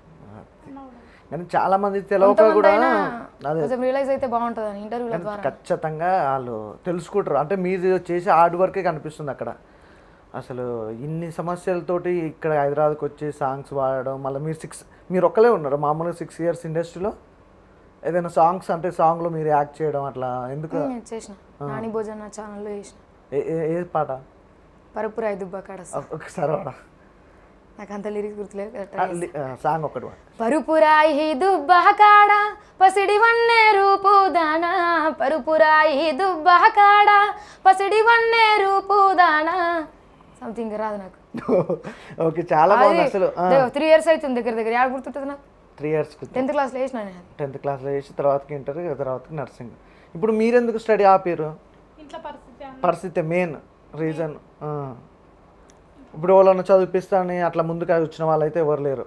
కానీ చాలా మంది తెలియక కూడా కొంచెం రియలైజ్ అయితే బాగుంటుంది అని ఇంటర్వ్యూల ద్వారా ఖచ్చితంగా వాళ్ళు తెలుసుకుంటారు. అంటే మీరు చేసే హార్డ్ వర్కే కనిపిస్తుంది అక్కడ. అసలు ఇన్ని సమస్యలతోటి ఇక్కడ హైదరాబాద్కి వచ్చి సాంగ్స్ పాడడం, మళ్ళీ మీరు ఒక్కలే ఉన్నారు మామూలుగా 6 years ఇండస్ట్రీలో? ఏదైనా సాంగ్స్ అంటే సాంగ్లో మీరు యాక్ట్ చేయడం అట్లా ఎందుకు చేసిన? నాని భోజన ఛానల్లో చేసిన. ఏ పాట? పరుపురాయి దుబ్బ కాడ. ఒకసారి వాడా, నాకు అంత లిరిక్స్ గుర్తులేదు. సాంగ్ ఒకటి. పరుపురాయి దుబ్బ కాడ పసిడి వన్నే రూపు దానా, పరుపురాయి దుబ్బ కాడ పసిడి వన్నే రూపు దానా, సంథింగ్ రాదు నాకు. ఓకే, చాలా బాగుంది అసలు. 3 years అవుతుంది దగ్గర దగ్గర. యాడ్ గుర్తుంటుంది నాకు? 3 years. 10th క్లాస్లో వేసిన నేను. 10th క్లాస్లో వేసి తర్వాతకి ఇంటర్, తర్వాతకి నర్సింగ్. ఇప్పుడు మీరెందుకు స్టడీ ఆపారు? ఇంట్లో పరిస్థితి మెయిన్ రీజన్. ఇప్పుడు వాళ్ళని చదివిపిస్తాని అట్లా ముందుకు వచ్చిన వాళ్ళు అయితే ఎవరు లేరు.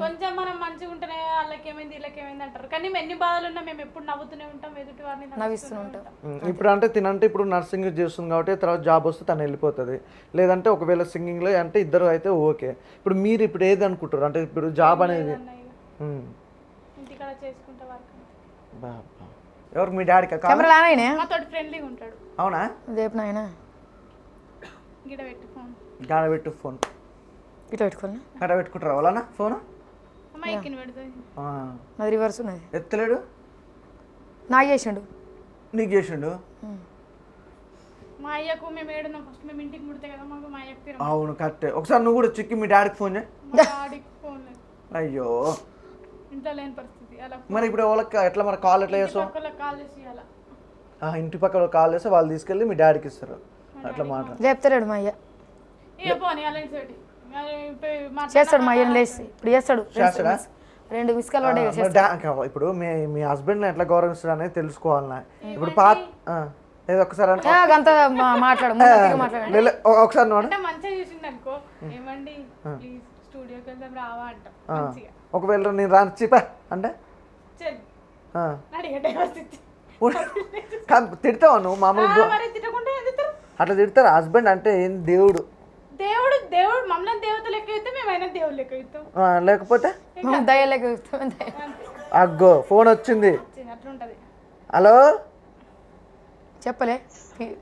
కొంచెం మనం మంచిగా ఉంటేనే వాళ్ళకి ఏమైంది వీళ్ళకి ఏమైంది అంటారు, కానీ ఎన్ని బాధలు ఉన్నా మేము ఎప్పుడు నవ్వుతూనే ఉంటాం, ఎదుటి వారిని నవ్విస్తూనే ఉంటాం. ఇప్పుడు అంటే తినంటే ఇప్పుడు నర్సింగ్ చేస్తుంది కాబట్టి తర్వాత జాబ్ వస్తే తను వెళ్ళిపోతుంది, లేదంటే ఒకవేళ సింగింగ్లో అంటే ఇద్దరు అయితే ఓకే. ఇప్పుడు మీరు ఇప్పుడు ఏది అనుకుంటారు? అంటే ఇప్పుడు జాబ్ అనేది ఇంటికాడ చేసుకుంటా వర్క్ బాబా ఎవరు మీ డాడీకి కెమెరా ఆయన మా తోటి ఫ్రెండ్లీగా ఉంటాడు. అవునా రేపు నాయన గిడ పెట్టి ఫోన్ గాడ పెట్టు ఫోన్ ఇట్లా పెట్టుకోవాలి గడ పెట్టుకుంటారా వాళ్ళనా ఫోన్ అమ్మ ఎక్కిన పెడుతుంది. అది రివర్స్ ఉన్నది ఎత్తలేడు నాకు చేసిండు నీకు చేసిండు మా అయ్యకు మేము ఏడున్నాం ఫస్ట్ మేము ఇంటికి ముడితే కదా మాకు మా అయ్యకు తిరగ అవును కరెక్టే ఒకసారి నువ్వు కూడా చిక్కి మీ డాడీకి ఫోన్ చేయి మా డాడీకి ఫోన్ లేదు అయ్యో ఇంట్లో లేని పరిస్థితి అలా మరి ఇప్పుడు వాళ్ళకి ఎట్లా మరి కాల్ ఎట్లా చేస్తావు పక్కలకు కాల్ చేసి అలా ఇంటి పక్కన కాల్ చేస్తే వాళ్ళు తీసుకెళ్ళి మీ డాడీకి ఇస్తారు అట్లా మాట లేపుతాడు మా అయ్య ఇక పోనీ అలా సైడ్ చేస్తాడు మా అయ్యని లేచి ఇప్పుడు చేస్తాడు చేస్తాడా? 2 మిస్కాల్ పడ్డాయి మరి ఇప్పుడు మీ హస్బెండ్ ఎట్లా గౌరవిస్తారు అనేది తెలుసుకోవాలన్నా ఇప్పుడు పాత ఏదో ఒకసారి అంటే అంత మాట్లాడు మాట్లాడండి ఒకసారి నువ్వు అంటే మంచిగా చూసింది అనుకో ఏమండి ప్లీజ్ స్టూడియోకి వెళ్దాం రావా అంటాం మంచిగా ఒకవేళ నేను రాని చిపా అంటే చెల్లి అడిగే డైవర్స్ ఇచ్చి తిడతావా నువ్వు మామూలు మరి తిట్టకుంటే ఏం తిడతారు? అట్లా తిడతారు హస్బెండ్ అంటే ఏం దేవుడు దేవుడు దేవుడు మమ్మల్ని దేవత లెక్క ఇస్తాం మేమైనా దేవుడు లెక్క ఇస్తాం లేకపోతే దయలేక అగ్గో ఫోన్ వచ్చింది అట్లుంటది. హలో చెప్పలే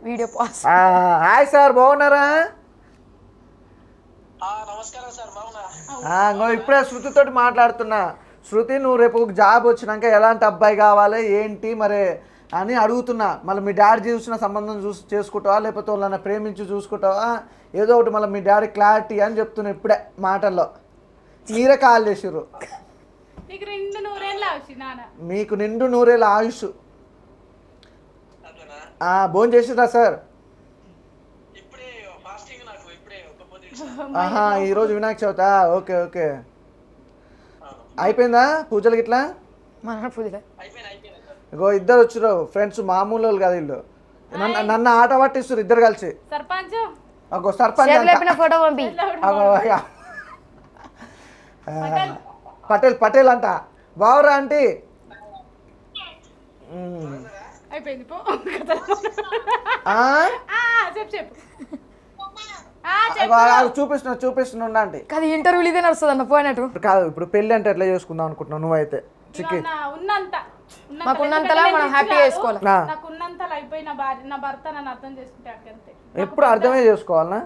వీడియో పాస్ హాయ్ సార్ బాగున్నారా ఇప్పుడే శృతితోటి మాట్లాడుతున్నా. శృతి నువ్వు రేపు జాబ్ వచ్చినాక ఎలాంటి అబ్బాయి కావాలి ఏంటి మరి అని అడుగుతున్నా. మళ్ళీ మీ డాడీ చూసిన సంబంధం చేసుకుంటావా లేకపోతే వాళ్ళని ప్రేమించి చూసుకుంటావా ఏదో ఒకటి మళ్ళీ మీ డాడీ క్లారిటీ అని చెప్తున్నా ఇప్పుడే మాటల్లో. మీరే కాల్ చేసిర్రు. మీకు నిండు నూరేళ్ళ ఆయుష్. భోజనం చేసిరా సార్? ఈరోజు వినాయక చవిత. ఓకే ఓకే అయిపోయిందా పూజలు గిట్లా? ఇగో ఇద్దరు వచ్చిర్రు ఫ్రెండ్స్, మామూలు వాళ్ళు కదా వీళ్ళు. నన్ను ఆట పట్టిస్తారు ఇద్దరు కలిసి. సర్పంచ్ ఫోటో పంపి. పటేల్ పటేల్ అంట. బావురా ఆంటీ? అయిపోయింది చూపిస్తున్నా అంటే కాదు ఇంటర్వ్యూలు ఇదే నడుస్తుంది అన్న పోయినట్టు కాదు. ఇప్పుడు పెళ్ళి అంటే ఎట్లా చేసుకుందాం అనుకుంటున్నావు నువ్వైతే? చిక్కి మాకున్నంతలా మనం హ్యాపీ చేసుకోవాలి. నాకున్నంతలో అయిపోయి నా భర్త నన్ను అర్థం చేసుకుంటే అక్కడంతే. ఎప్పుడు అర్థమే చేసుకోవాలన్నా?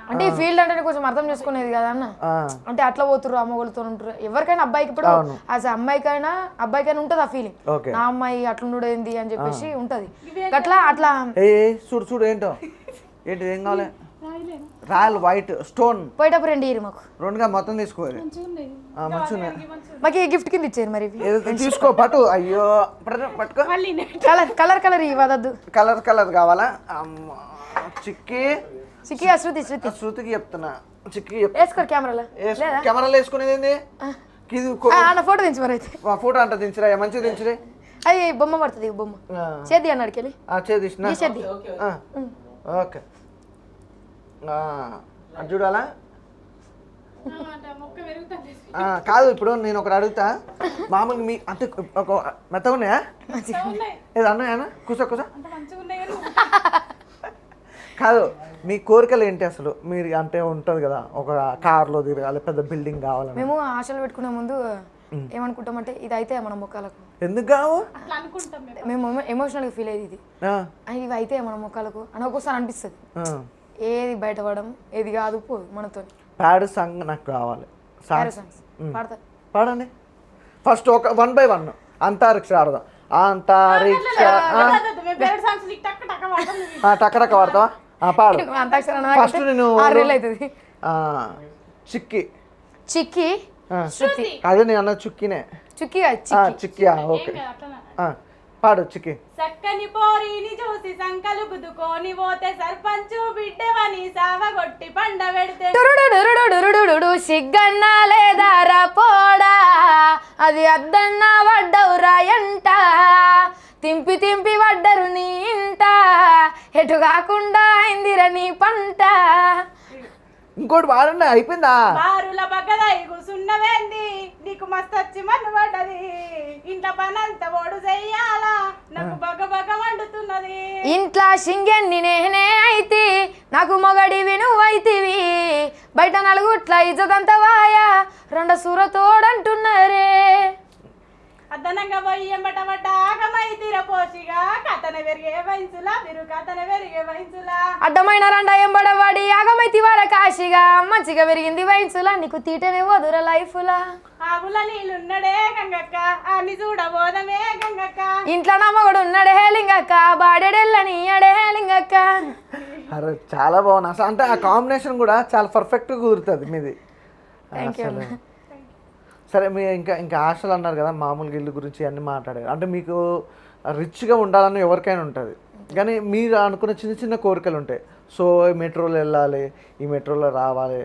అంటే ఈ ఫీల్డ్ అంటే కొంచెం అర్థం చేసుకునేది కదా అన్న. అంటే అట్లా పోతుర్రు అమ్మగోళ్ళతో ఉంటారు. ఎవరికైనా అబ్బాయికి ఇప్పుడు యాజ్ అమ్మాయికైనా అబ్బాయికైనా ఉంటది ఆ ఫీలింగ్. నా అమ్మాయి అట్లుండేంది అని చెప్పేసి ఉంటది. అట్లా అట్లా చూడు చూడు ఏంటో ఏంటి ఏం కావాలి? రాయల్ వైట్ స్టోన్ పోయేటప్పుడు 2 ఇయర్ మాకు 2గా మొత్తం తీసుకోవాలి. మంచిగా మాకు గిఫ్ట్ కింద ఇచ్చారు. మరి తీసుకో పట్టు. అయ్యో పట్టుకో. కలర్ కలర్ కలర్ ఇవ్వద్దు. కలర్ కలర్ కావాలా? చిక్కి చిక్కి శృతి శృతి శృతికి చెప్తున్నా. చిక్కి వేసుకోరు కెమెరాలో. కెమెరాలో వేసుకునేది ఏంది? ఫోటో దించి మరి అయితే ఫోటో అంట దించరా? మంచిగా దించరే. అది బొమ్మ పడుతుంది. బొమ్మ చేద్ది అన్నాడు వెళ్ళి చేది. ఓకే అది చూడాలా? కాదు ఇప్పుడు నేను ఒకటి అడుగుతా. మామూలుగా మీ అంటే ఒక మెత్తగా ఉన్నాయా? ఏదో అన్నాయా? కూసా కూసా. కాదు మీ కోరికలు ఏంటి అసలు? మీరు అంటే ఉంటుంది కదా ఒక కార్లో తిరగాలి, పెద్ద బిల్డింగ్ కావాలి. మేము ఆశలు పెట్టుకునే ముందు ఏమనుకుంటామంటే ఇది అయితే మన ముఖాలకు ఎందుకు కావు మేము ఎమోషనల్గా ఫీల్ అయ్యేది. ఇది ఇవి అయితే మన ముఖాలకు అని ఒక్కోసారి అనిపిస్తుంది. ఏది బయటపడడం ఏది కాదు పోదు మనతో. ప్యాడ్ సాంగ్ నాకు కావాలి. పాడండి ఫస్ట్ ఒక 1 by 1 అంతరిక్ష ఆడదాం. అంతరిక్ష టక్కటక్క వాడతావా? పాడు ఫస్ట్. నేను చిక్కి చిక్కి అదే నేను అన్న చుక్కినే. చిక్కియా ఓకే పాడు చిక్కి. చక్కని పోరిని చూసి సంకలు గుద్దుకొని పోతే సర్పంచ్ బిడ్డవని సావగొట్టి పండ పెడితే సిగ్గన్నా లేదారా పోడా అది అద్దన్నా వడ్డవురా ఎంట తింపి తింపి వడ్డరు నీ ఇంట ఎటు కాకుండా అయిందిరా నీ పంట. ఇంకోటి వాడండి. అయిపోయిందా? బారుల బగ్గదై కూసున్నవేంది నీకు మస్తు వచ్చి మన్ను పడ్డది ఇంట్లో పనంతా ఓడు చెయ్యాలా నాకు బగ బగ వండుతున్నది. ఇంట్లో సింగెన్ని నేనే అయితే నాకు మొగడివి నువ్వైతివి బయట నలుగుట్ల ఇజ్జతంత వాయా 2 సూర తోడంటున్నారే. అదనంగా పోయి ఎంబటబడ్డ ఆగమై తీరపోసిగా కథన పెరిగే వయసులా మీరు కథన పెరిగే వయసులా అడ్డమైన రండ ఎంబడవాడి ఆగమైతి వార కాశిగా మంచిగా పెరిగింది వయసులా నీకు తీటనే వదుర లైఫ్లా ఆవుల నీళ్ళున్నడే గంగక్క అన్ని చూడబోదమే గంగక్క ఇంట్లో నమ్మగుడు ఉన్నాడే లింగక్క బాడెడెళ్ళని అడే లింగక్క. అరే చాలా బాగుంది అసలు, అంటే ఆ కాంబినేషన్ కూడా చాలా పర్ఫెక్ట్గా కుదురుతుంది మీది అసలు. సరే మీ ఇంకా ఇంకా ఆశలు అన్నారు కదా, మామూలుగా ఇల్లు గురించి అన్నీ మాట్లాడారు. అంటే మీకు రిచ్గా ఉండాలని ఎవరికైనా ఉంటుంది, కానీ మీరు అనుకున్న చిన్న చిన్న కోరికలు ఉంటాయి. సో మెట్రోలో వెళ్ళాలి, ఈ మెట్రోలో రావాలి,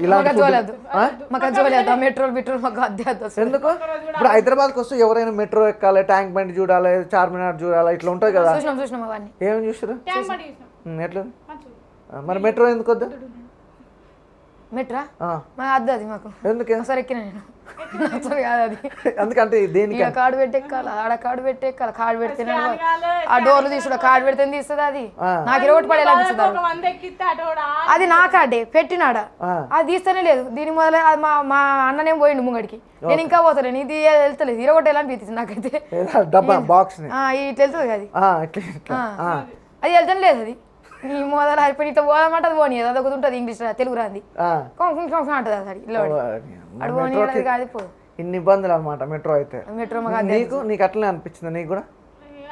ఇలాంటి మెట్రోల్ పెట్రోల్ మాకు అద్దె ఎందుకు ఇప్పుడు హైదరాబాద్కి వస్తే ఎవరైనా మెట్రో ఎక్కాలి, ట్యాంక్ బండ్ చూడాలి, చార్మినార్ చూడాలి, ఇట్లా ఉంటుంది కదా. చూసినాం అవన్నీ. ఏమేమి చూసారు ఎట్లా? మంచిగా మరి మెట్రో ఎందుకు వద్దు? మెట్రా అద్దు అది మాకు. ఎందుకే? ఒకసారి ఎక్కిన నేను నచ్చదు కాదు అది. ఎందుకంటే దేనికి ఇక్కడ కార్డు పెట్టి ఎక్కాలి, ఆడ కార్డు పెట్టి ఎక్కాలి, కార్డు పెడితే ఆ డోర్లు తీసుడు, కార్డు పెడితే తీస్తుంది అది. నాకు ఇరవై పడేలా అది నా కార్డే పెట్టినాడ, అది తీస్తేనే లేదు. దీని మొదలై మా అన్ననేం పోయిండు ముంగడికి, నేను ఇంకా పోతాను, ఇది వెళ్తలేదు, ఇరగొట్టేలా అనిపించింది నాకైతే. డబ్బా బాక్స్ ఇట్లా వెళ్తుంది అది, అది వెళ్తానే లేదు. అది నీ మొదలు అయిపోయి ఇట్లా పోదామంటే అది పోనీ, అది ఒకటి ఉంటుంది ఇంగ్లీష్ తెలుగు రాంది అంటది అది ఇల్లు అడు పోనీ కాదు పోదు. ఇన్ని ఇబ్బందులు అనమాట మెట్రో అయితే. మెట్రో నీకు అట్లనే అనిపించింది? నీకు కూడా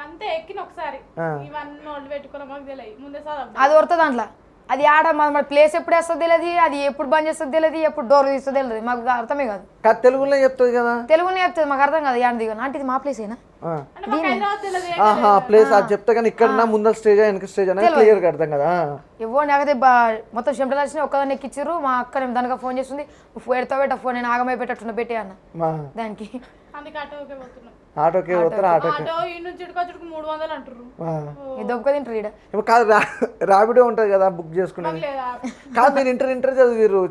అంతే ఎక్కిన ఒకసారి ఇవన్నీ పెట్టుకున్న మాకు తెలియదు ముందే అది వస్తుంది దాంట్లో. అది ఆడ మన ప్లేస్ ఎప్పుడు వేస్తుంది తెలియదు, అది ఎప్పుడు బంద్ చేస్తుంది తెలియదు, ఎప్పుడు డోర్ తీస్తుంది తెలియదు, మాకు అర్థమే కాదు. తెలుగులో చెప్తుంది కదా, తెలుగునే చెప్తుంది, మాకు అర్థం కాదు. ఏంటి అంటే ఇది మా ప్లేస్ అయినా ప్లేస్ అది చెప్తే కానీ ఇక్కడ ముందర స్టేజ్ వెనక స్టేజ్ అనేది క్లియర్ గా అర్థం కదా. ఇవ్వండి నాకైతే మొత్తం చెమటలు వచ్చినాయి. ఒక్కదాన్ని ఎక్కిచ్చారు, మా అక్క దానిగా ఫోన్ చేస్తుంది, ఎడతా పెట్ట ఫోన్, నేను ఆగమై పెట్టట్టున్నా పెట్టే అన్న దానికి. ఆటోకే పోతారు, ఆటోకి దొబ్బక తింటారు ఈడ. కాదు ర్యాపిడో ఉంటుంది కదా బుక్ చేసుకునేది. కాదు మీరు ఇంటర్ చదివారు,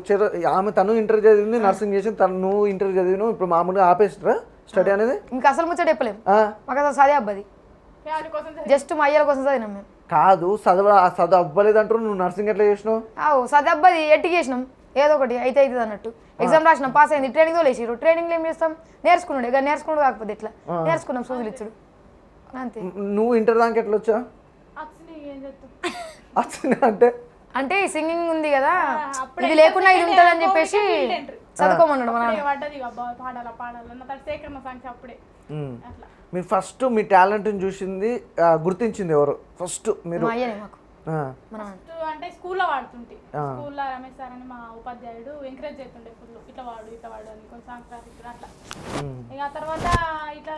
ఆమె తను ఇంటర్ చదివింది, నర్సింగ్ చేసి తను ఇంటర్ చదివిను, ఇప్పుడు మామూలుగా ఆపేస్తారా స్టడీ అనేది? ఇంకా అసలు ముచ్చట చెప్పలేము, మాకు అసలు చదివే అబ్బది, జస్ట్ మా అయ్యాల కోసం చదివినాం మేము. కాదు చదువు అవ్వలేదు అంటారు, నువ్వు నర్సింగ్ ఎట్లా చేసినావు? చదివే అబ్బది ఎట్టికి చేసినాం, ఏదో ఒకటి అయితే అవుతుంది అన్నట్టు. ఎగ్జామ్ రాసినాం, పాస్ అయింది, ట్రైనింగ్ లేచిరు, ట్రైనింగ్ ఏం చేస్తాం, నేర్చుకున్నాడు. ఇక నేర్చుకున్నాడు కాకపోతే ఇట్లా నేర్చుకున్నాం, సూదులు ఇచ్చుడు అంతే. నువ్వు ఇంటర్ దానికి ఎట్లా వచ్చా? అంటే అంటే సింగింగ్ ఉంది కదా, ఇది లేకుండా ఇది ఉంటుంది అని చెప్పేసి చదువుకోమన్నాడు మన మీరు ఫస్ట్ మీ టాలెంట్ చూసింది గుర్తించింది ఎవరు ఫస్ట్? మీరు అంటే స్కూల్లో వాడుతుంటే, స్కూల్లో రమేష్ సార్ అని మా ఉపాధ్యాయుడు ఎంకరేజ్ చేస్తుండే ఫుల్, ఇట్లా వాడు అని కొంచెం సాంస్కృతిక అట్లా. ఇక ఆ తర్వాత ఇట్లా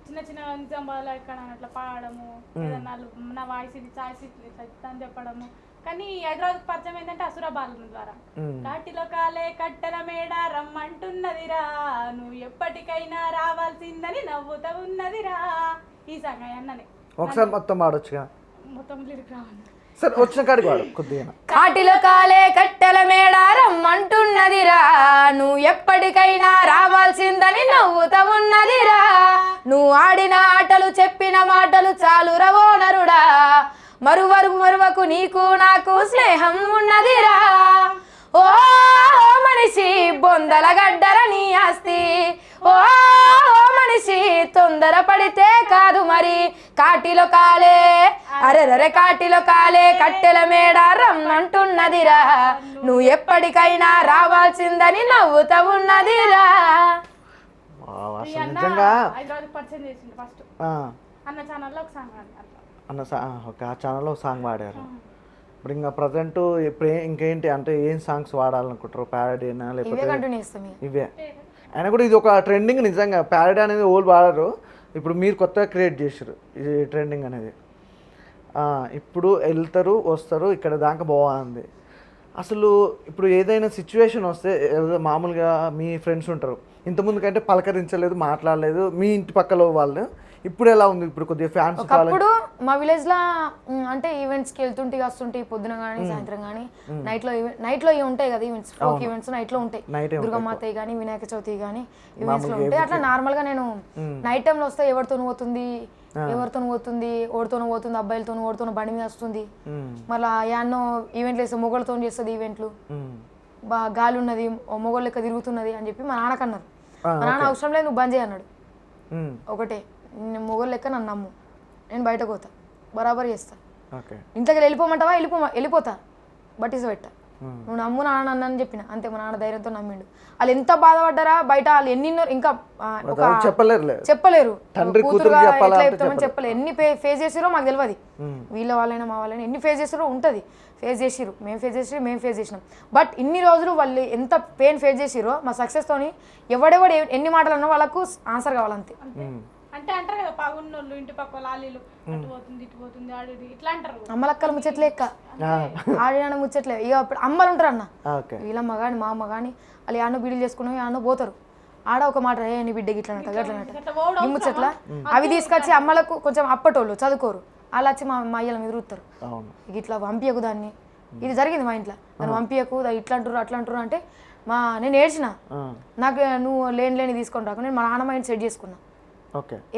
చిన్న చిన్న నిజామాబాద్లో ఎక్కడ అట్లా పాడము, ఏదన్నా నా వాయిస్ ఇది చాయిస్ ఇట్లా అని చెప్పడము. కానీ హైదరాబాద్ పరిచయం ఏంటంటే అసురబాలు ద్వారా. కాటిలో కాలే కట్టెల మేడ రమ్మంటున్నదిరా, నువ్వు ఎప్పటికైనా రావాల్సిందని నవ్వుతా ఉన్నదిరా, ఈ సాంగ్ అన్ననే. ఒకసారి మొత్తం పాడొచ్చుగా? మొత్తం లిరిక్ రావాలి సరే, వచ్చిన కాడికి వాడు కొద్దిగా. కాటిలో కాలే కట్టెల మేడ రమ్మంటున్నదిరా, నువ్వు ఎప్పటికైనా రావాల్సిందని నవ్వుతా ఉన్నదిరా, నువ్వు ఆడిన ఆటలు చెప్పిన మాటలు చాలు రవోనరుడా, మరువకు నీకు నాకు స్నేహం ఉన్నదిరా, ఓ మనిషి బొందల గడ్డర నీ ఆస్తి, ఓ మనిషి తొందర పడితే కాదు మరి, కాటిలో కాలే అరెరరే కాటిలో కాలే కట్టెల మేడ రమ్మంటున్నదిరా, నువ్వు ఎప్పటికైనా రావాల్సిందని నవ్వుతా ఉన్నదిరా. హైదరాబాద్ పరిచయం చేసింది ఫస్ట్ అన్న ఛానల్లో ఒక సాంగ్ ఆ ఛానల్లో ఒక సాంగ్ పాడారు. ఇప్పుడు ఇంకా ప్రజెంట్ ఇప్పుడు ఇంకేంటి అంటే ఏం సాంగ్స్ వాడాలనుకుంటారు? ప్యారడీనా లేకపోతే ఇవే? అయినా కూడా ఇది ఒక ట్రెండింగ్ నిజంగా. ప్యారడీ అనేది ఓల్డ్ వాడారు, ఇప్పుడు మీరు కొత్తగా క్రియేట్ చేశారు ఇది ట్రెండింగ్ అనేది. ఇప్పుడు వెళ్తారు వస్తారు, ఇక్కడ దాకా బాగుంది. అసలు ఇప్పుడు ఏదైనా సిచ్యువేషన్ వస్తే మామూలుగా మీ ఫ్రెండ్స్ ఉంటారు, ఇంతకుముందు కంటే పలకరించలేదు, మాట్లాడలేదు మీ ఇంటి పక్కలో వాళ్ళు, ఇప్పుడు ఎలా ఉంది? ఇప్పుడు కొద్దిగా ఫ్యాన్స్. ఒకప్పుడు మా విలేజ్ లో అంటే ఈవెంట్స్ కి వెళ్తుంటే వస్తుంటాయి, పొద్దున కానీ సాయంత్రం కానీ, నైట్ లో ఇవి ఉంటాయి కదా ఈవెంట్స్, ఫోక్ ఈవెంట్స్ నైట్ లో ఉంటాయి, దుర్గమాత కానీ వినాయక చవితి కానీ ఈవెంట్స్ లో ఉంటాయి. అట్లా నార్మల్ గా నేను నైట్ టైంలో వస్తే ఎవరితో పోతుంది, ఓడితోనూ పోతుంది, అబ్బాయిలతో ఓడితోనూ బండి మీద వస్తుంది, మళ్ళీ యాన్నో ఈవెంట్లు వేస్తే మొగోళ్ళతో చేస్తుంది ఈవెంట్లు, గాలి ఉన్నది మొగోళ్ళు లెక్క తిరుగుతున్నది అని చెప్పి మా నాన్నకు అన్నారు. మా నాన్న అవసరం లేదు నువ్వు బంద్ చేయన్నాడు. ఒకటే నేను మొగోళ్ళు లెక్క నన్ను నమ్ము, నేను బయటకు పోతా, బరాబర్ చేస్తా. ఓకే. ఇంట్లోకి వెళ్ళిపోమంటావా, వెళ్ళిపోతా, బట్టిసి పెట్టా. నువ్వు నమ్ము నాన్న అని చెప్పిన అంతే. మా నాన్న ధైర్యంతో నమ్మిండు. వాళ్ళు ఎంత బాధపడ్డారా బయట, వాళ్ళు ఎన్నెన్నో ఇంకా చెప్పలేరు, కూతురుగా ఎట్లా చెప్తామని చెప్పలేరు. ఎన్ని ఫేస్ చేసిరో మాకు తెలియదు. వీళ్ళ వాళ్ళైనా మా వాళ్ళైనా ఎన్ని ఫేస్ చేసిరో ఉంటుంది. ఫేస్ చేసిరు, మేము ఫేస్ చేసినాం. బట్ ఇన్ని రోజులు వాళ్ళు ఎంత పెయిన్ ఫేస్ చేసిరో మా సక్సెస్తోని ఎవడెవడు ఎన్ని మాటలు అన్నా వాళ్ళకు ఆన్సర్ కావాలంతే. అంటే అంటారు కదా పాగున్నోళ్ళు ఇంటి పక్క లాలీలు అటు పోతుంది ఇటు పోతుంది ఆడి ఇట్లా అంటారు. అమ్మలక్కలు ముచ్చట్లే ఎక్క ఆడిన ముచ్చట్లే. ఇక అప్పుడు అమ్మలు ఉంటారు అన్న, వీళ్ళమ్మ కానీ మా అమ్మ కానీ వాళ్ళు యాన్నో బిడ్డలు చేసుకున్నాం, యాన్నో పోతారు. ఆడ ఒక మాట, ఏ నీ బిడ్డకి ఇట్లా గట్లనట ఈ ముచ్చట్ల అవి తీసుకొచ్చి అమ్మలకు కొంచెం అప్పటోళ్ళు చదువుకోరు, వాళ్ళు వచ్చి మా అయ్యల మీద రుత్తారు. ఇక ఇట్లా పంపియకు దాన్ని, ఇది జరిగింది మా ఇంట్లో. నన్ను పంపియకు ఇట్లా అంటారు అట్లా అంటారు అంటే నేను ఏడ్చిన. నాకు నువ్వు లేని తీసుకొని రాకు, నేను మా నాన్న మైండ్ సెట్ చేసుకున్నా.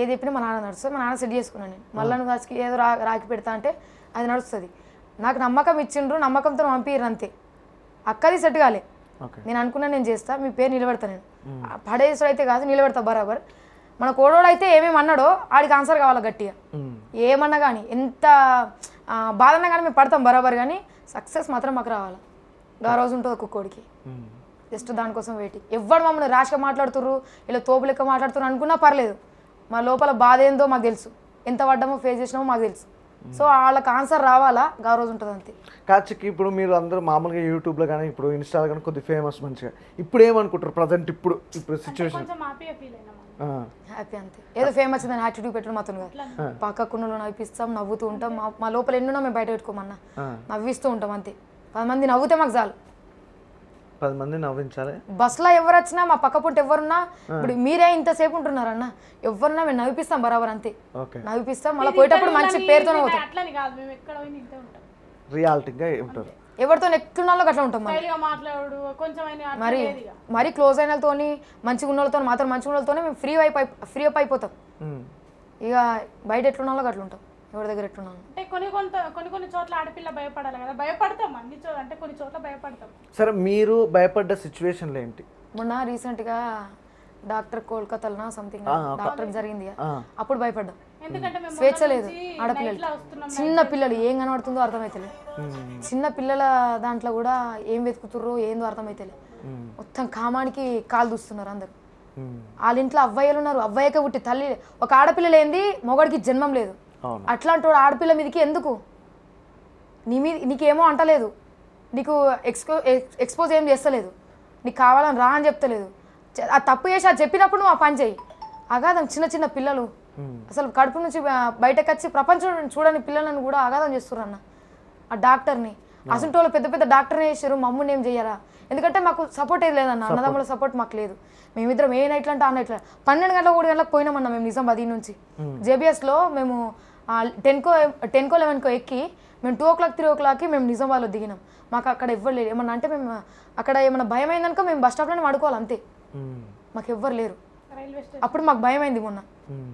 ఏది చెప్పినా మా నాన్న నడుస్తుంది, మా నాన్న సెట్ చేసుకున్నాను నేను. మళ్ళీ నువ్వు వచ్చి ఏదో రాకి పెడతా అంటే అది నడుస్తుంది. నాకు నమ్మకం ఇచ్చిండ్రు, నమ్మకంతో పంపిర్రు అంతే. అక్కది సెట్ కాలే, నేను అనుకున్నా నేను చేస్తా, మీ పేరు నిలబెడతా. నేను పడేసుడు అయితే కాదు, నిలబెడతా బరాబర్. మన కోడోడు అయితే ఏమేమి అన్నాడో ఆడికి ఆన్సర్ కావాలి గట్టిగా. ఏమన్నా కానీ ఎంత బాధన్నా కానీ మేము పడతాం బరాబర్, కానీ సక్సెస్ మాత్రం మాకు రావాలి. ఆ రోజు ఉంటుంది ఒక్కొక్కడికి. జస్ట్ దానికోసం వెయిటింగ్. ఎవరు మమ్మల్ని ర్యాష్గా మాట్లాడుతుర్రు, ఇలా తోపు లెక్క మాట్లాడుతున్నారు అనుకున్నా పర్లేదు, మా లోపల బాధ ఏందో మాకు తెలుసు, ఎంత పడ్డామో ఫేస్ చేసినామో మాకు తెలుసు. సో వాళ్ళకి ఆన్సర్ రావాలా, ఆ రోజు ఉంటుంది అంతే. కాచికి ఇప్పుడు మీరు అందరూ మామూలుగా యూట్యూబ్లో కానీ ఇప్పుడు ఇన్స్టాలో కానీ కొద్దిగా ఫేమస్ మంచిగా, ఇప్పుడు ఏమనుకుంటారు ప్రజెంట్ ఇప్పుడు సిచ్యువేషన్? హ్యాపీ అంతే. ఏదో ఫేమస్ దాన్ని యాటిట్యూడ్ పెట్టడం మాత్రం కాదు, పక్కకున్న నవ్విస్తాం, నవ్వుతూ ఉంటాం. మా లోపల ఎన్నున్నా మేము బయట పెట్టుకోమన్నా నవ్విస్తూ ఉంటాం అంతే. 10 మంది నవ్వుతే మాకు చాలు. 10 మంది నవ్వించాలి. బస్సులో ఎవరు వచ్చినా మా పక్క పుంట ఎవరున్నా, ఇప్పుడు మీరే ఇంతసేపు ఉంటున్నారన్న, ఎవరున్నా మేము నవ్విపిస్తాం బరాబర్ అంతే. నవ్విపిస్తాం, మళ్ళీ పోయేటప్పుడు మంచి పేరుతోనే పోతాం. రియాలిటీగా ఉంటారు. ఎవరితో ఎట్లున్నాలో అట్లా ఉంటాం. మరి క్లోజ్ అయిన వాళ్ళతోని మంచిగా ఉన్న వాళ్ళతో మాత్రం మంచిగా ఉన్న వాళ్ళతోనే మేము ఫ్రీ అప్ అయిపోతాం. ఇక బయట ఎట్లున్నాలో అట్లా ఉంటాం, ఎవరి దగ్గర ఎట్లున్నాను. అంటే కొన్ని చోట్ల ఆడపిల్ల భయపడాలి కదా, భయపడతాం అన్ని చోట్ల, అంటే కొన్ని చోట్ల భయపడతాం. సరే, మీరు భయపడ్డ సిచ్యువేషన్లు ఏంటి? మొన్న రీసెంట్గా డాక్టర్ కోల్కతాలో సంథింగ్ డాక్టర్ జరిగింది, అప్పుడు భయపడ్డాం. స్వేచ్ఛ లేదు ఆడపిల్లలు, చిన్న పిల్లలు ఏం కనబడుతుందో అర్థమైతలేదు. చిన్న పిల్లల దాంట్లో కూడా ఏం వెతుకుతుర్రో ఏందో అర్థమైతలేదు. మొత్తం కామానికి కాలు దూస్తున్నారు అందరు. వాళ్ళ ఇంట్లో అవ్వయ్యలు ఉన్నారు, అవ్వయ్యకే పుట్టి తల్లి ఒక ఆడపిల్ల లేనిది మొగడికి జన్మం లేదు. అట్లాంటి వాడు ఆడపిల్ల మీదకి ఎందుకు? నీకేమో అంటలేదు, నీకు ఎక్స్పోజ్ ఏం చేస్తలేదు, నీకు కావాలని రా అని చెప్తలేదు. ఆ తప్పు చేసి అది చెప్పినప్పుడు నువ్వు ఆ పని చేయి. అగాధం చిన్న చిన్న పిల్లలు అసలు కడుపు నుంచి బయటకు వచ్చి ప్రపంచం చూడని పిల్లలను కూడా అగాధం చేస్తున్నారు అన్న. ఆ డాక్టర్ని అసలు వాళ్ళు పెద్ద పెద్ద డాక్టర్ని చేశారు, మమ్మల్ని ఏం చెయ్యరా? ఎందుకంటే మాకు సపోర్ట్ ఏది లేదన్న, అన్నదమ్ముల సపోర్ట్ మాకు లేదు. మేమిద్దరం ఏ నైట్లు అంటే ఆ నైట్లో 12 గంటలకు 3 గంటలకు పోయినామన్నా మేము నిజామాబాద్ నుంచి. జేబీఎస్లో మేము 10కో 11కో ఎక్కి మేము 2 o'clock 3 o'clockకి మేము నిజామాబాద్లో దిగినాం. మాకు అక్కడ ఎవ్వరు లేరు. ఏమన్నా అంటే మేము అక్కడ ఏమన్నా భయం అయిందనుకో మేము బస్ స్టాప్లోనే పడుకోవాలి అంతే, మాకు ఎవ్వరు లేరు. అప్పుడు మాకు భయం అయింది మొన్న,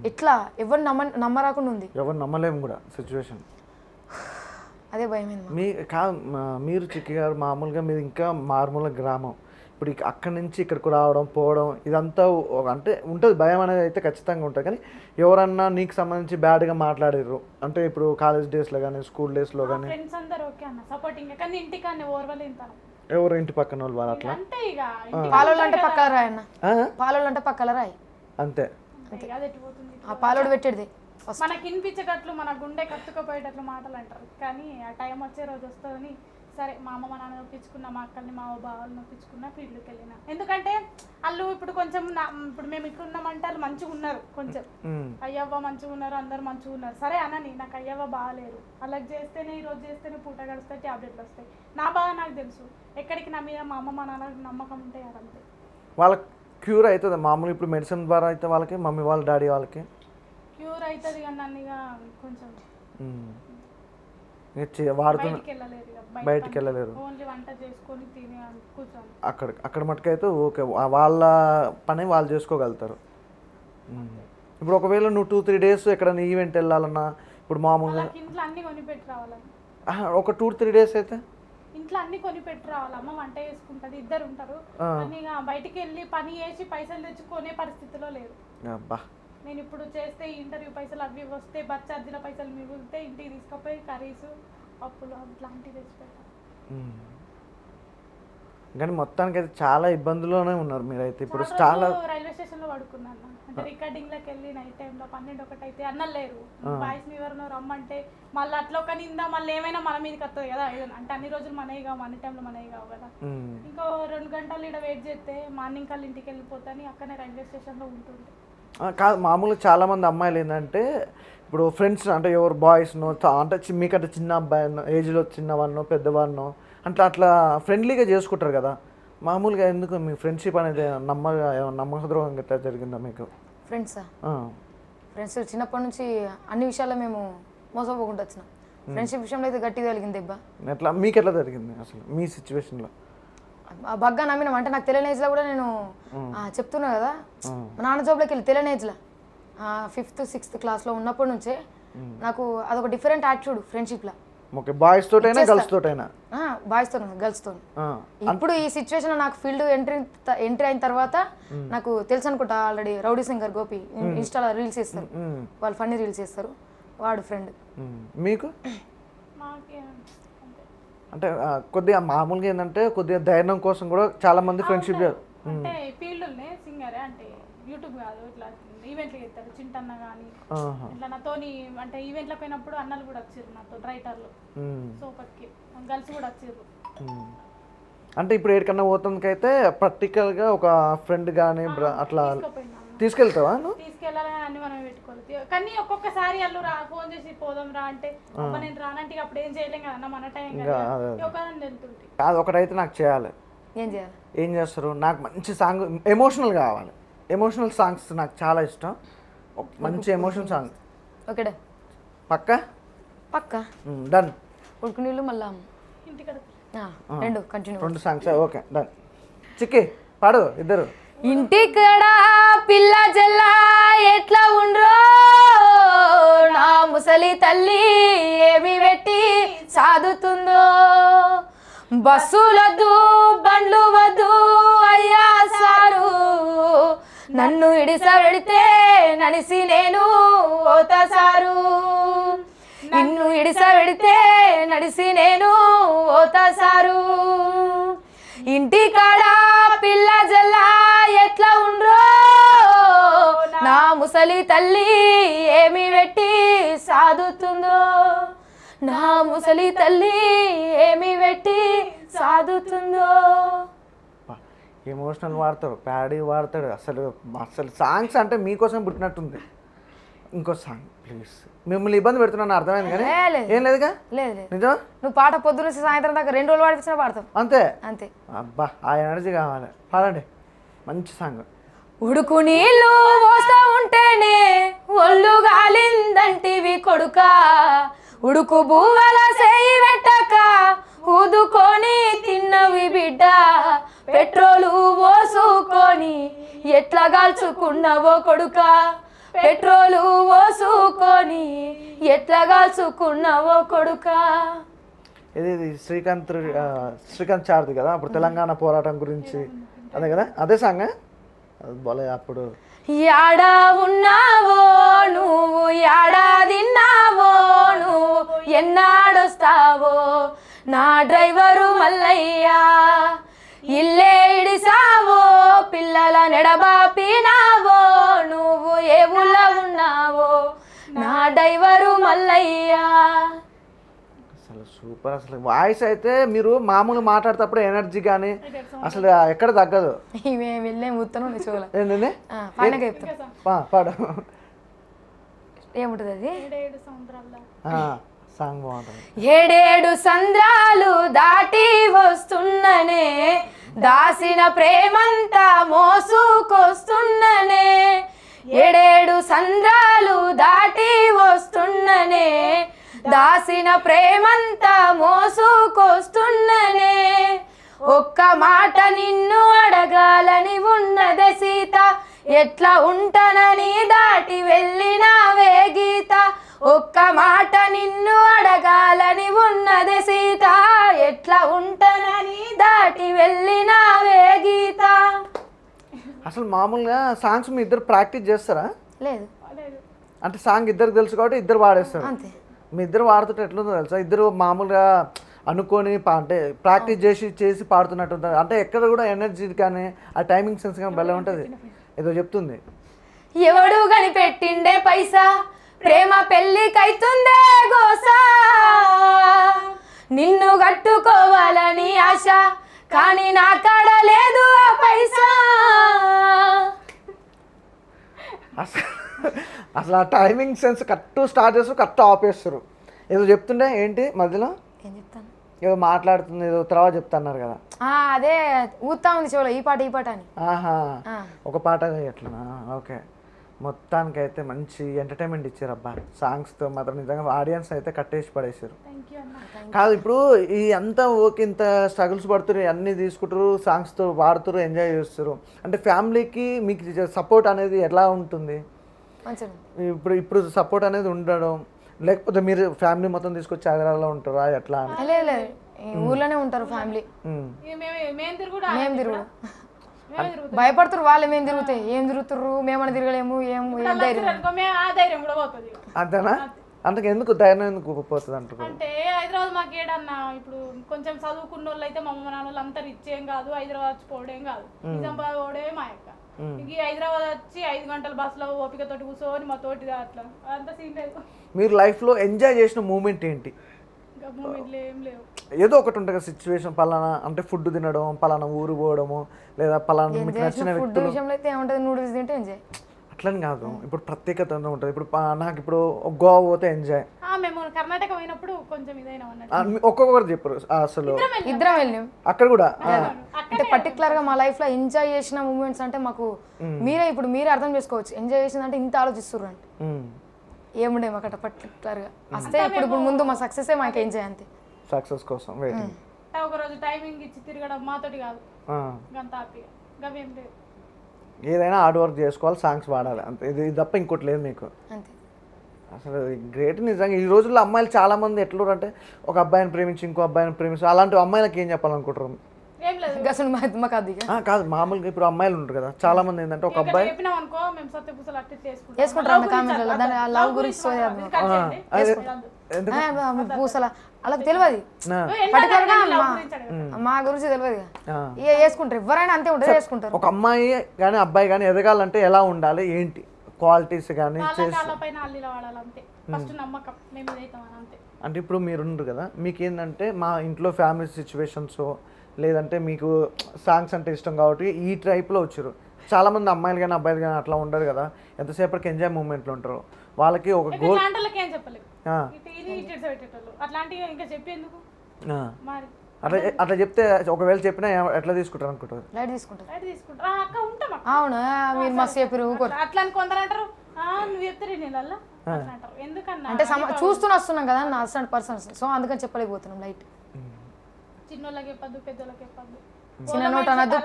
ఎట్లా ఎవరు నమ్మరాకుండా ఉంది, ఎవరు నమ్మలేము కూడా సిచ్యువేషన్. అదే భయమైంది. మీరు చిక్కి గారు మామూలుగా మీరు ఇంకా మారుమూల గ్రామం, ఇప్పుడు అక్కడి నుంచి ఇక్కడికి రావడం పోవడం ఇదంతా అంటే ఉంటుంది, భయం అనేది అయితే ఖచ్చితంగా ఉంటుంది. కానీ ఎవరన్నా నీకు సంబంధించి బ్యాడ్గా మాట్లాడారు అంటే ఇప్పుడు కాలేజ్ డేస్లో కానీ స్కూల్ డేస్లో కానీ? ఎవరు ఇంటి పక్కన వాళ్ళు వాళ్ళు అట్లా పాలోళ్ళు అంటే పక్కల రాయి అన్న, పాలోళ్ళు అంటే పక్కల రాయి అంతే. ఆ పాలోడు పెట్టేది మనకి వినిపించేటట్లు మన గుండె కత్తుకపోయేటట్లు మాటలు అంటారు. కానీ ఆ టైం వచ్చే రోజు వస్తుందని సరే మా అమ్మ మా నాన్న నొప్పించుకున్నా, మా అక్కల్ని మా బావలు నొప్పించుకున్నా, ఫీల్డ్కి వెళ్ళినా. ఎందుకంటే వాళ్ళు ఇప్పుడు కొంచెం ఇప్పుడు మేము ఇక్కడ ఉన్నామంటే వాళ్ళు మంచిగా ఉన్నారు, కొంచెం అయ్యవ్వ మంచిగా ఉన్నారు, అందరు మంచిగా ఉన్నారు. సరే అనని నాకు అయ్యవ్వ బాగాలేరు, అలాగ చేస్తేనే ఈరోజు చేస్తేనే పూట గడుస్తాయి, ట్యాబ్లెట్లు వస్తాయి. నా బాగా నాకు తెలుసు, ఎక్కడికి నా మీద మా అమ్మ మా నాన్న నమ్మకం ఉంటాయి అదంతే. వాళ్ళకి క్యూర్ అవుతుంది మామూలు ఇప్పుడు మెడిసిన్ ద్వారా అయితే వాళ్ళకి మమ్మీ వాళ్ళ డాడీ వాళ్ళకి క్యూర్ అవుతుంది. కానీ నన్ను కొంచెం బయటికి వెళ్ళలేరు, ఓన్లీ వంట చేసుకొని తిని కూర్చోండి అక్కడ మటుకైతే ఓకే, వాళ్ళ పని వాళ్ళు చేసుకోగలుగుతారు. ఇప్పుడు ఒకవేళ నువ్వు 2-3 days ఎక్కడైనా ఈవెంట్ వెళ్ళాలన్నా ఇప్పుడు మామూలుగా ఇంట్లో అన్ని కొనిపెట్టి రావాలని, ఒక 2-3 days అయితే ఇంట్లో అన్ని కొనిపెట్టి రావాలి. అమ్మ వంట చేసుకుంటది, ఇద్దరు ఉంటారు. బయటికి వెళ్ళి పని చేసి పైసలు తెచ్చుకునే పరిస్థితిలో లేదు. నేను ఇప్పుడు చేస్తే ఇంటర్వ్యూ పైసలు అవి వస్తే బస్ ఛార్జీల పైసలు మిగిలితే ఇంటికి తీసుకుపోయి కర్రీస్ పప్పులు అట్లాంటివి తెచ్చి పెడతాను. కానీ మొత్తానికి అయితే చాలా ఇబ్బందుల్లోనే ఉన్నారు మీరైతే ఇప్పుడు చాలా. రైల్వే స్టేషన్ లో పడుకున్నాను, అంటే రికార్డింగ్ లోకి వెళ్ళి నైట్ టైంలో 12-1 అయితే అన్నలు లేరు, బాయ్స్ మీ ఎవరినో రమ్మంటే మళ్ళీ అట్లా ఒక నిందా మళ్ళీ ఏమైనా మన మీదకి వస్తుంది కదా, అంటే అన్ని రోజులు మనవి కావు, అన్ని టైంలో మనవి కావు కదా. ఇంకో 2 గంటలు ఇక్కడ వెయిట్ చేస్తే మార్నింగ్ కల్లా ఇంటికి వెళ్ళిపోతాను, అక్కడనే రైల్వే స్టేషన్ లో ఉంటుండే. కాదు మామూలుగా చాలామంది అమ్మాయిలు ఏంటంటే ఇప్పుడు ఫ్రెండ్స్ అంటే ఎవరు బాయ్స్నో అంటే మీకంటే చిన్న అబ్బాయినో ఏజ్లో చిన్నవాడినో పెద్దవాడినో అట్లా ఫ్రెండ్లీగా చేసుకుంటారు కదా. మామూలుగా ఎందుకు మీ ఫ్రెండ్షిప్ అనేది నమ్మకద్రోహం గట్రా జరిగిందా మీకు? ఫ్రెండ్స్ చిన్నప్పటి నుంచి అన్ని విషయాల్లో మేము మోసపోకుండా వచ్చినాం. ఫ్రెండ్షిప్ విషయంలో అయితే గట్టిగా కలిగింది దెబ్బ. ఎట్లా మీకు ఎట్లా జరిగింది అసలు మీ సిచ్యువేషన్లో? బాగా నమ్మినాం, అంటే నాకు తెలియని ఏజ్లో కూడా నేను చెప్తున్నా కదా, మా నాన్న జాబ్లోకి వెళ్ళి తెలియని ఏజ్లో 5th 6th క్లాస్లో ఉన్నప్పటి నుంచే నాకు అదొక డిఫరెంట్ యాటిట్యూడ్ ఫ్రెండ్షిప్లో. ఓకే, బాయ్స్ తోటైనా గర్ల్స్ తోటైనా? బాయ్స్తో గర్ల్స్తో. ఇప్పుడు ఈ సిచ్యువేషన్లో నాకు ఫీల్డ్ ఎంట్రీ అయిన తర్వాత నాకు తెలుసు అనుకుంటా, ఆల్రెడీ రౌడీ సింగర్ గోపి ఇన్స్టాలో రీల్స్ చేస్తారు, వాళ్ళు ఫన్నీ రీల్స్ చేస్తారు, వాడు ఫ్రెండ్. మీకు అంటే కొద్దిగా మామూలుగా ఏంటంటే కొద్దిగా ధైర్యం కోసం కూడా చాలా మంది ఫ్రెండ్షిప్ అంటే ఫీల్డ్లోనే సింగర్, అంటే యూట్యూబ్ కాదు ఇట్లా ఈవెంట్లు చేస్తారు, చింటన్న కానీ ఇట్లా నాతోని అంటే ఈవెంట్ల పోయినప్పుడు అన్నలు కూడా వచ్చారు నాతో, రైటర్లు సూపర్కి గర్ల్స్ కూడా వచ్చారు. అంటే ఇప్పుడు ఎక్కడికన్నా పోతుందికైతే ప్రాక్టికల్గా ఒక ఫ్రెండ్ కానీ అట్లా తీసుకెళ్తావా? తీసుకెళ్ళాలి అన్ని మనం పెట్టుకోవాలి, కానీ ఒక్కొక్కసారి వాళ్ళు ఫోన్ చేసి పోదాం రా అంటే నేను రానంటే అప్పుడు ఏం చేయలేం కదా, మన టైం వెళ్తుంటే. కాదు ఒకటైతే నాకు చేయాలి. ఏం చేస్తారు? నాకు మంచి సాంగ్ ఎమోషనల్ కావాలి, ఎమోషనల్ సాంగ్స్ నాకు చాలా ఇష్టం, మంచి ఎమోషనల్ సాంగ్. ఓకే పక్కా పక్కా డన్. ఉడుకు నీళ్ళు మళ్ళా ఇంటికి 2 సాంగ్స్ ఓకే డన్. చిక్కి పాడు ఇద్దరు. ఇంటికడ పిల్ల జల్ల ఎట్లా ఉండ్రో, నా ముసలి తల్లి ఏమి పెట్టి సాదుతుందో, బస్సులొద్దు బండ్లు వద్దు అయ్యా సారు, నన్ను ఇడిసబెడితే నడిసి నేను ఓతా సారు, నిన్ను ఇడిసబెడితే నడిసి నేను ఓతా సారు, ఇంటికాడ పిల్ల జల్ల ఎట్లా ఉండ్రో, నా ముసలి తల్లి ఏమి పెట్టి సాదుతుందో, నా ముసలి తల్లి ఏమి పెట్టి సాదుతుందో. ఎమోషనల్ వాడతాడు, ప్యాడీ వాడతాడు, అసలు సాంగ్స్ అంటే మీకోసం పుట్టినట్టుంది. ఇంకో సాంగ్ ప్లీజ్. మిమ్మల్ని ఇబ్బంది పెడుతున్నాను అర్థమైంది కానీ ఏం లేదుగా. లేదు నిజం, నువ్వు పాట పొద్దున సాయంత్రం దాకా 2 రోజులు పాడిపించినా పాడతావు అంతే అంతే. అబ్బా ఆ ఎనర్జీ కావాలి, పాడండి మంచి సాంగ్. ఉడుకు నీళ్ళు పోస్తా ఉంటేనే ఒళ్ళు గాలిందంటివి కొడుక, ఉడుకు బువ్వల చేయి పెట్టక ఊదుకొని తిన్నవి బిడ్డ, పెట్రోలు పోసుకొని ఎట్లా కాల్చుకున్నావో కొడుక, పెట్రోలు పోసుకొని ఎట్లా కాల్చుకున్నావో కొడుక. ఇది శ్రీకాంత్ చార్ది కదా అప్పుడు తెలంగాణ పోరాటం గురించి, అదే కదా అదే సాంగ్. అది బోలే అప్పుడు. యాడా ఉన్నావో నువ్వు, యాడా తిన్నావో నువ్వు, ఎన్నాడొస్తావో నా డ్రైవరు మల్లయ్యా, ఇల్లే ఇడిసావో పిల్లల నెడబాపినావో, నువ్వు ఏ ఊళ్ళో ఉన్నావో నా డ్రైవరు మల్లయ్యా. అసలు సూపర్, అసలు వాయిస్ అయితే మీరు మామూలు మాట్లాడేటప్పుడు ఎనర్జీ కానీ అసలు ఎక్కడ తగ్గదు. వెళ్ళే ముత్తను చూడాలి ఏంటండి పండగ చెప్తాను పాడు. ఏముంటుంది అది? 7 సంవత్సరాల సాంగ్ బాగుంటుంది. 7 సంద్రాలు దాటి వస్తున్ననే, దాసిన ప్రేమంతా మోసుకొస్తున్ననే, 7 సంద్రాలు దాటి వస్తున్ననే, దాసిన ప్రేమంతా మోసుకొస్తున్ననే, ఒక్క మాట నిన్ను అడగాలని ఉన్నదే సీత, ఎట్లా ఉంటానని దాటి వెళ్ళినావే గీత, ఒక్క మాట నిన్ను అడగాలని ఉన్నదే సీత, ఎట్లా ఉంటానని దాటి వెళ్ళినావే గీత. అసలు మామూలుగా సాంగ్స్ మీ ఇద్దరు ప్రాక్టీస్ చేస్తారా? లేదు లేదు. అంటే సాంగ్ ఇద్దరికి తెలుసు కాబట్టి ఇద్దరు పాడేస్తారు. అంతే. మీ ఇద్దరు పాడుతుంటే ఎట్లుందో తెలుసా, ఇద్దరు మామూలుగా అనుకొని అంటే ప్రాక్టీస్ చేసి పాడుతున్నట్టు ఉంటుంది. అంటే ఎక్కడ కూడా ఎనర్జీ కానీ ఆ టైమింగ్ సెన్స్ కానీ భలే ఉంటుంది. ఏదో చెప్తుంది. ఎవడు కనిపెట్టిండే పైసా ప్రేమ పెళ్ళికైతుందే గోసా, నిన్ను కట్టుకోవాలని ఆశ కానీ నా కాడ లేదు ఆ పైసా. అసలు ఆ టైమింగ్ సెన్స్ కరెక్ట్ స్టార్ట్ చేస్తారు, కరెక్ట్ ఆపేస్తారు. ఏదో చెప్తుండే ఏంటి మధ్యలో ఏం చెప్తాను, ఏదో మాట్లాడుతుంది, ఏదో తర్వాత చెప్తున్నారు కదా. అదే ఊతా ఉంది చెవులో ఈ పాట అని. ఆహా, ఒక పాట ఎట్లనా? ఓకే, మొత్తానికైతే మంచి ఎంటర్టైన్మెంట్ ఇచ్చారు అబ్బా. సాంగ్స్తో మాత్రం నిజంగా ఆడియన్స్ అయితే కట్టేసి పడేసారు. కాదు ఇప్పుడు ఈ అంతా ఓకే, ఇంత స్ట్రగుల్స్ పడుతున్నారు, అన్నీ తీసుకుంటారు, సాంగ్స్తో పాడుతారు, ఎంజాయ్ చేస్తారు. అంటే ఫ్యామిలీకి మీకు సపోర్ట్ అనేది ఎలా ఉంటుంది? ఇప్పుడు సపోర్ట్ అనేది ఉండడం, లేకపోతే మీరు ఫ్యామిలీ మొత్తం తీసుకొచ్చి హైదరాబాద్లో ఉంటారా ఎట్లా అని? లేదు, ఊర్లోనే ఉంటారు ఫ్యామిలీ. మేము తిరుగుడు భయపడుతురు వాళ్ళు, మేము తిరుగుతాయి ఏం తిరుగుతుర్రు, మేమన్నా తిరగలేము, అంతేనా? అందుకే ఎందుకు ధైర్యం ఎందుకు పోతుంది అంటారు? అంటే హైదరాబాద్ మాకు ఏడన్నా ఇప్పుడు కొంచెం చదువుకున్న వాళ్ళు అయితే మా అమ్మ నాన్న వాళ్ళు అంతా రిచ్ ఏం కాదు, హైదరాబాద్ పోవడం కాదు, నిజామాబాద్ పోవడమే మా యొక్క. ఇంక హైదరాబాద్ వచ్చి 5 గంటల బస్సులో ఓపికతోటి కూర్చొని మా తోటి అట్లా అంత సీన్ లేదు. మీరు లైఫ్లో ఎంజాయ్ చేసిన మూమెంట్ ఏంటి? ఏం లేవు, ఏదో ఒకటి ఉంటుంది కదా సిచ్యువేషన్, పలానా అంటే ఫుడ్ తినడం, పలానా ఊరు పోవడము, లేదా పలానా మీకు నచ్చిన వ్యక్తులు. విషయంలో అయితే ఏముంటుంది, నూడిల్స్ తింటే ఎంజాయ్. అట్లని కాదు, ఇప్పుడు ప్రత్యేకత ఉంటుంది. ఇప్పుడు నాకు ఇప్పుడు గోవా పోతే ఎంజాయ్, మేము కర్ణాటక పోయినప్పుడు కొంచెం ఇదైనా ఒక్కొక్కరు చెప్పారు. అసలు ఇద్దరం వెళ్ళాం అక్కడ కూడా. అంటే పర్టికులర్ గా మా లైఫ్ లో ఎంజాయ్ చేసిన మూమెంట్స్ అంటే మాకు మీరే అర్థం చేసుకోవచ్చు. ఎంజాయ్ చేసింది అంటే ఇంత ఆలోచిస్తుర్రు అంటే ఏముండే మాకు అట్లా పర్టికులర్ గా వస్తే ఇప్పుడు ముందు మా సక్సెస్ మాకు ఎంజాయ్ అంతే. సక్సెస్ కోసం వెయిటింగ్. ఒక రోజు టైమింగ్ ఇచ్చి తిరగడం మాతోటి కాదు, గంత హ్యాపీగా గవేం లేదు. ఏదైనా హార్డ్ వర్క్ చేసుకోవాలి, సాంగ్స్ పాడాలి అంతే, ఇది తప్ప ఇంకోటి లేదు మీకు. అంతే. అసలు గ్రేట్ నిజంగా. ఈ రోజుల్లో అమ్మాయిలు చాలా మంది ఎట్లున్నారు అంటే ఒక అబ్బాయిని ప్రేమించి ఇంకో అబ్బాయిని ప్రేమించి, అలాంటి అమ్మాయిలకి ఏం చెప్పాలనుకుంటారు? కాదు, మామూలుగా ఇప్పుడు అమ్మాయిలు ఉంటారు కదా చాలా మంది, ఏంటంటే ఒక అబ్బాయి పూసల అలా తెలియదు, మా గురించి తెలియదు, వేసుకుంటారు ఎవరైనా అంతే ఉంటారు, వేసుకుంటారు. ఒక అమ్మాయి కానీ అబ్బాయి కానీ ఎదగాలంటే ఎలా ఉండాలి, ఏంటి క్వాలిటీస్ కానీ అంటే ఇప్పుడు మీరు ఉన్నారు కదా, మీకు ఏంటంటే మా ఇంట్లో ఫ్యామిలీ సిచ్యువేషన్స్ లేదంటే మీకు సాంగ్స్ అంటే ఇష్టం కాబట్టి ఈ టైప్లో వచ్చారు. చాలామంది అమ్మాయిలు కానీ అబ్బాయిలు కానీ అట్లా ఉండరు కదా, ఎంతసేపటికి ఎంజాయ్ మూమెంట్లో ఉంటారు. వాళ్ళకి ఒక గోల్ అట్లా చెప్తే ఒకవేళ చెప్పినా ఎట్లా తీసుకుంటారు అనుకుంటారు? అవును, మీరు మస్తు చెప్పారు. అట్లా కొందరు అంటారు నువ్వు చెప్తారు అంటే చూస్తూనే వస్తున్నాం కదా నా అసలు పర్సన్స్, సో అందుకని చెప్పలేకపోతున్నాం. లైట్ చిన్నోళ్ళకి చెప్పద్దు, పెద్దోళ్ళకి చెప్పద్దు, చిన్న నోట్ అనద్దు,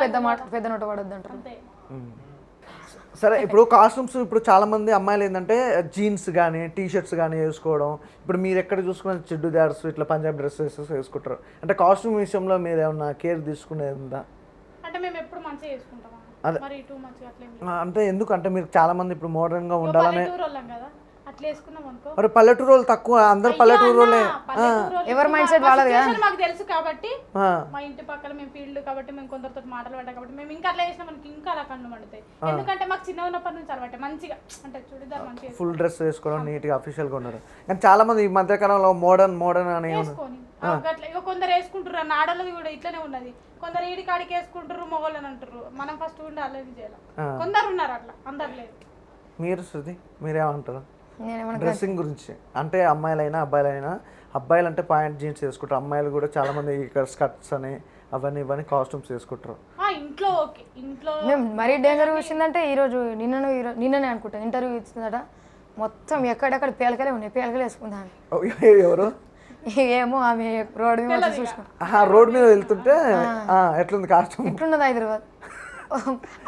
పెద్ద నోట పడద్దు అంటారు. సరే, ఇప్పుడు కాస్ట్యూమ్స్ ఇప్పుడు చాలా మంది అమ్మాయిలు ఏంటంటే జీన్స్ కానీ టీ షర్ట్స్ కానీ వేసుకోవడం, ఇప్పుడు మీరు ఎక్కడ చూసుకున్న చుడ్డు దార్స్ ఇట్లా పంజాబ్ డ్రెస్సెస్ వేసుకుంటారు. అంటే కాస్ట్యూమ్ విషయంలో మీరు ఏమన్నా కేర్ తీసుకునేది ఉందా? అంటే మేము ఎప్పుడు మంచిగా చేసుకుంటాం, మరి టూ మంచిగా అట్లా అంటే ఎందుకంటే మీరు చాలా మంది ఇప్పుడు మోడర్న్ గా ఉండాలనే అట్లా వేసుకున్నాం అనుకో. మరి పల్లెటూరు వాళ్ళు తక్కువ, అందరు పల్లెటూరు వాళ్ళే, ఎవరి మైండ్ సెట్ వాళ్ళది కదా. మాకు తెలుసు కాబట్టి, మా ఇంటి పక్కన మేము ఫీల్డ్ కాబట్టి మేము కొందరితో మాటలు పడ్డా కాబట్టి మేము ఇంకా అట్లా చేసినా మనకి ఇంకా అలా కన్ను మండుతాయి. ఎందుకంటే మాకు చిన్న ఉన్నప్పటి నుంచి అలవాటు మంచిగా, అంటే చూడిదార్ మంచిగా ఫుల్ డ్రెస్ వేసుకోవడం, నీట్ గా అఫీషియల్ గా ఉన్నారు. కానీ చాలా మంది ఈ మధ్య కాలంలో మోడర్న్ అని కొందరు వేసుకుంటారు అన్న, ఆడోళ్ళది కూడా ఇట్లనే ఉన్నది. కొందరు ఈడి కాడికి వేసుకుంటారు, మొగోళ్ళని అంటారు. మనం ఫస్ట్ ఉండి అల్లది చేయాలి. కొందరు ఉన్నారు అట్లా, అందరు లేదు. మీరు శృతి మీరేమంటారు డ్రెస్సింగ్ గురించి? అంటే అమ్మాయిలైనా అబ్బాయిలైనా, అబ్బాయిలు అంటే ప్యాంట్ జీన్స్ వేసుకుంటారు, అమ్మాయిలు కూడా చాలా మంది ఇక్కడ స్కర్ట్స్ అని అవన్నీ ఇవన్నీ కాస్ట్యూమ్స్ వేసుకుంటారు. ఇంట్లో ఓకే, ఇంట్లో మేము మరీ డేంజర్ వచ్చిందంటే ఈరోజు నిన్ననే అనుకుంటా ఇంటర్వ్యూ ఇచ్చిందట, మొత్తం ఎక్కడెక్కడ పేలకలే ఉన్నాయి, పేలకలు వేసుకుందాం. ఎవరు ఏమో ఆమె రోడ్ మీద చూసుకున్నా, రోడ్ మీద వెళ్తుంటే ఎట్లుంది కాస్ట్యూమ్, ఎట్లున్నది హైదరాబాద్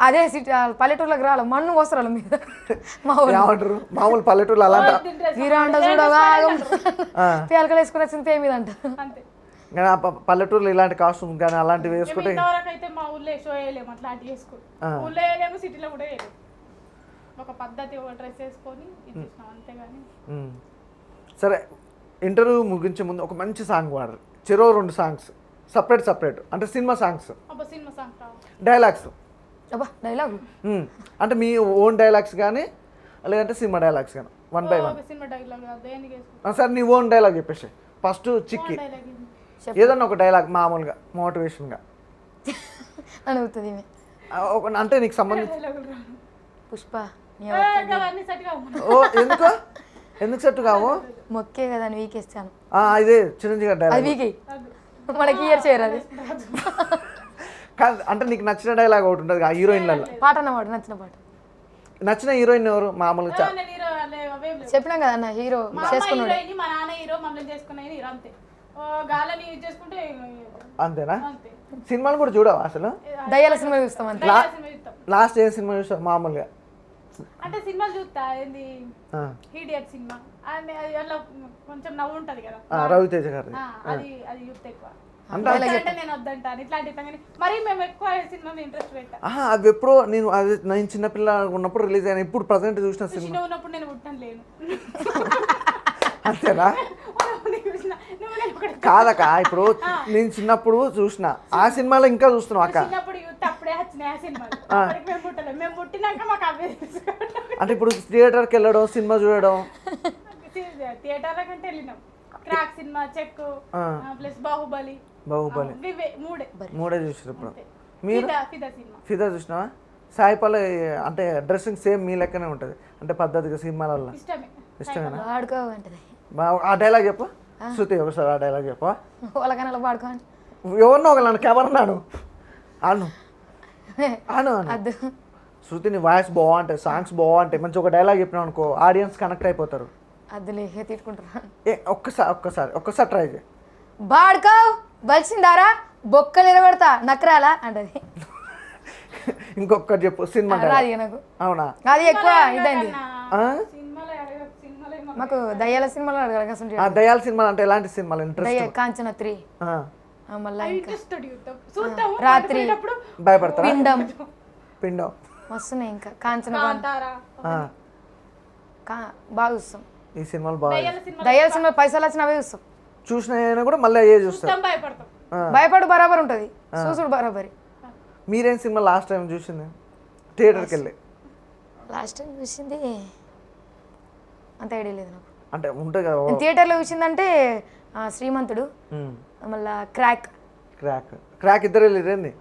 అదే సిటీ, పల్లెటూర్లకు రావాలి మన్ను వస్తారు మీద. మామూలు పల్లెటూర్లు అలాంటి చూడగా పేలకలు వేసుకుని వచ్చింది పే మీద అంట. పల్లెటూరులో ఇలాంటి కాస్ట్యూమ్ కానీ అలాంటివి వేసుకుంటే మా ఊళ్ళో షో వేయలేము, అట్లాంటివి వేసుకో ఊళ్ళో వేయలేము, సిటీలో కూడా వేయలేము. ఒక పద్ధతి ఒక డ్రెస్ వేసుకొని ఇచ్చేసినాం అంతేగాని. సరే, ఇంటర్వ్యూ ముగించే ముందు ఒక మంచి సాంగ్ పాడరు, చెరో 2 సాంగ్స్ సపరేట్ అంటే సినిమా సాంగ్స్, అబ్బా సినిమా సాంగ్ రావు. డైలాగ్స్. అబ్బా డైలాగు అంటే మీ ఓన్ డైలాగ్స్ కానీ లేదంటే సినిమా డైలాగ్స్ కానీ 1 by 1. ఒక సినిమా డైలాగ్ దేనికి వేసుకుంటాం సరే, నీ ఓన్ డైలాగ్ చెప్పేసి ఫస్ట్ చిక్కి డైలాగ్ ఏదన్నా ఒక డైలాగ్ మామూలుగా మోటివేషన్గా అనుగుతుంది ఈమె. అంటే నీకు సంబంధించి. డైలాగులు రావు. పుష్ప నీ అవన్నీ సెట్ కావు. ఓ ఎందుకు సెట్ కావు? మొక్కే కదా అని వీకేస్తాను. ఇదే చిరంజీవి గారి అది డైలాగ్ వీకే మనకి ఇయర్ చేయరు అది. కాదు, అంటే నీకు నచ్చిన డైలాగ్ ఒకటి ఉంటుంది ఆ హీరోయిన్లలో. పాట అన్నమాట, నచ్చిన పాట. నచ్చిన హీరోయిన్ ఎవరు మామూలుగా? నేను హీరో అవేం లేవు. చెప్పినాం కదా అన్న, హీరో మా అమ్మ చేసుకున్నాడు. హీరోయిన్, మా నాన్న హీరో, మమ్మల్ని చేసుకున్న హీరో అంతే. గాలని యూజ్ చేసుకుంటే అంతేనా? అంతే. సినిమాలు కూడా చూడవా అసలు? దయ్యాల సినిమా చూస్తాం అంతే. దయ్యాల సినిమా చూస్తాం. లాస్ట్ ఏ సినిమా చూసావు మామూలుగా? అంటే సినిమాలు చూస్తా, ఏంది ఆ, హీడియట్ సినిమా అది అందులో కొంచెం నవ్వు ఉంటది కదా, రవితేజ గారి. అది చూస్తా ఎక్కువ. అంటే అంటే నేను వద్దంటాను ఇట్లాంటి కానీ మరి మేము ఎక్కువ సినిమా మీద ఇంట్రెస్ట్ పెట్టా. అవి ఎప్పుడో నేను చిన్నపిల్ల ఉన్నప్పుడు రిలీజ్ అయిన, ఇప్పుడు ప్రజెంట్ చూసిన సినిమా. చిన్న ఉన్నప్పుడు నేను పుట్టాను లేను. అంతేనా? కాదక్క, ఇప్పుడు నేను చిన్నప్పుడు చూసిన ఆ సినిమాలో ఇంకా చూస్తున్నావు అక్క. చిన్నప్పుడు యూత్ అప్పుడే వచ్చినాయి ఆ సినిమాలు. అప్పటికి మేము పుట్టలేదు, మేము పుట్టినాక మాకు అవే అంటే ఇప్పుడు థియేటర్కి వెళ్ళడం, సినిమా చూడడం. థియేటర్ల కంటే వెళ్ళినాం. Krack cinema, Check plus Baahubali మూడే చూసారు ఇప్పుడు. మీరు ఫిదా సినిమా. ఫిదా చూసినావా? సాయిపల్లి అంటే డ్రెస్సింగ్ సేమ్ మీ లెక్కనే ఉంటుంది, అంటే పద్ధతిగా సినిమాలలో. ఇష్టమేనా? పాడుకోవంటది. ఆ డైలాగ్ చెప్పు శృతి, ఒకసారి ఆ డైలాగ్ చెప్పా. వాళ్ళకన్నా పాడుకోండి. ఎవరినో ఒక నన్ను కెమెరాను అను అను అను. అద్దు శృతి, నీ వాయిస్ బాగుంటాయి, సాంగ్స్ బాగుంటాయి, మంచి ఒక డైలాగ్ చెప్పినావు అనుకో ఆడియన్స్ కనెక్ట్ అయిపోతారు. అద్దులే తిట్టుకుంటారా? ఒక్కసారి ట్రై చేయి. బాడుకో బలిసిందారా బొక్కలు ఎరగొడతా నక్కరాలా అంటది. ఇంకొకటి చెప్పు సినిమా రాదు ఇక నాకు. అవునా? అది ఎక్కువ ఇదండి సినిమాలో మాకు దయ్యాల సినిమాలు అడగాలి అసలు. దయాల సినిమాలు అంటే ఎలాంటి సినిమాలు ఇంట్రెస్ట్? దయ్య కాంచన 3 మళ్ళా ఇంకా రాత్రి భయపడతారా? పిండం వస్తున్నాయి ఇంకా కాంచన బాగా చూస్తాం. ఈ సినిమాలు బాగా దయ్యాల సినిమా పైసలు వచ్చిన అవే చూస్తాం. చూసిన కూడా మళ్ళీ అయ్యే చూస్తాం. భయపడు బరాబర్ ఉంటుంది, చూసుడు బరాబరి. మీరేం సినిమా లాస్ట్ టైం చూసింది థియేటర్కి వెళ్ళి? లాస్ట్ టైం చూసింది అంత ఐడియా లేదు నాకు. అంటే ఉంటుంది కదా థియేటర్లో చూసిందంటే శ్రీమంతుడు, మళ్ళా క్రాక్ ఇద్దరు వెళ్ళిరండి.